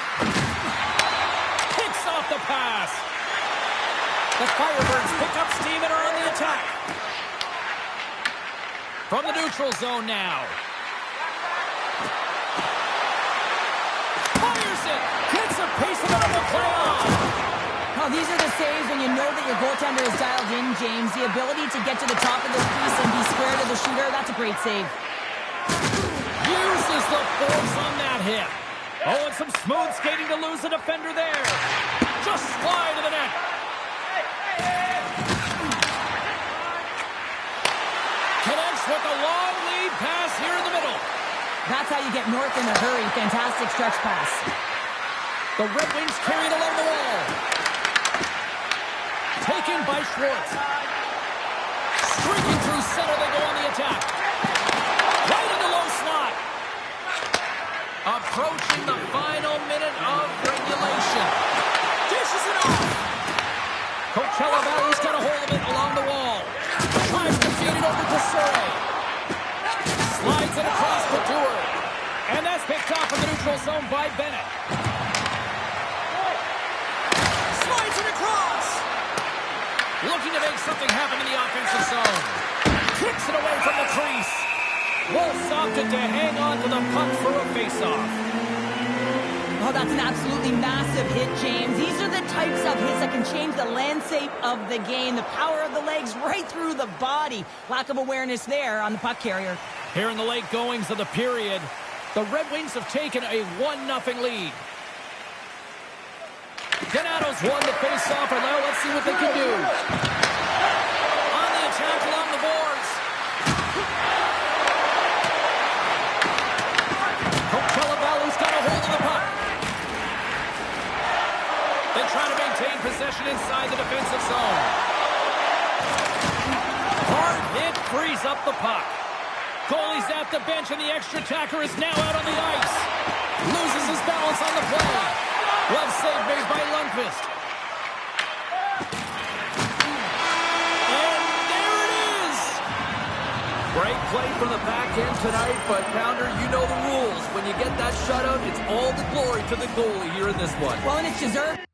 Kicks off the pass. The Firebirds pick up steam and are on the attack. From the neutral zone now. Fires it. Gets a piece of it on the play off. Oh, these are the saves when you know that your goaltender is dialed in, James. The ability to get to the top of the crease and be square to the shooter, that's a great save. Uses the force on that hit. Oh, and some smooth skating to lose a defender there. Just slide to the net. Connects with a long lead pass here in the middle. That's how you get north in a hurry. Fantastic stretch pass. The Red Wings carry it along the wall. Taken by Schwartz. Streaking through center, they go on the attack. Right in the low slot. Approaching the final minute of regulation. Dishes it off. Coachella Valley's got a hold of it along the wall. Tries to feed it over to Surrey. Slides it across to Dewar. And that's picked off in the neutral zone by Bennett. Slides it across. Looking to make something happen in the offensive zone. Kicks it away from the crease. Wolves opted to hang on to the puck for a face-off. Oh, that's an absolutely massive hit, James. These are the types of hits that can change the landscape of the game. The power of the legs right through the body. Lack of awareness there on the puck carrier. Here in the late goings of the period, the Red Wings have taken a 1-0 lead. Donato's won the face-off, and now let's see what they can do. On the attack along the boards. Coachella Valley's got a hold of the puck. They try to maintain possession inside the defensive zone. Hard hit frees up the puck. Goalie's at the bench, and the extra attacker is now out on the ice. Loses his balance on the play. Well save made by Lundqvist. And there it is! Great play from the back end tonight, but Pounder, you know the rules. When you get that shutout, it's all the glory to the goalie here in this one. Well, and it's deserved.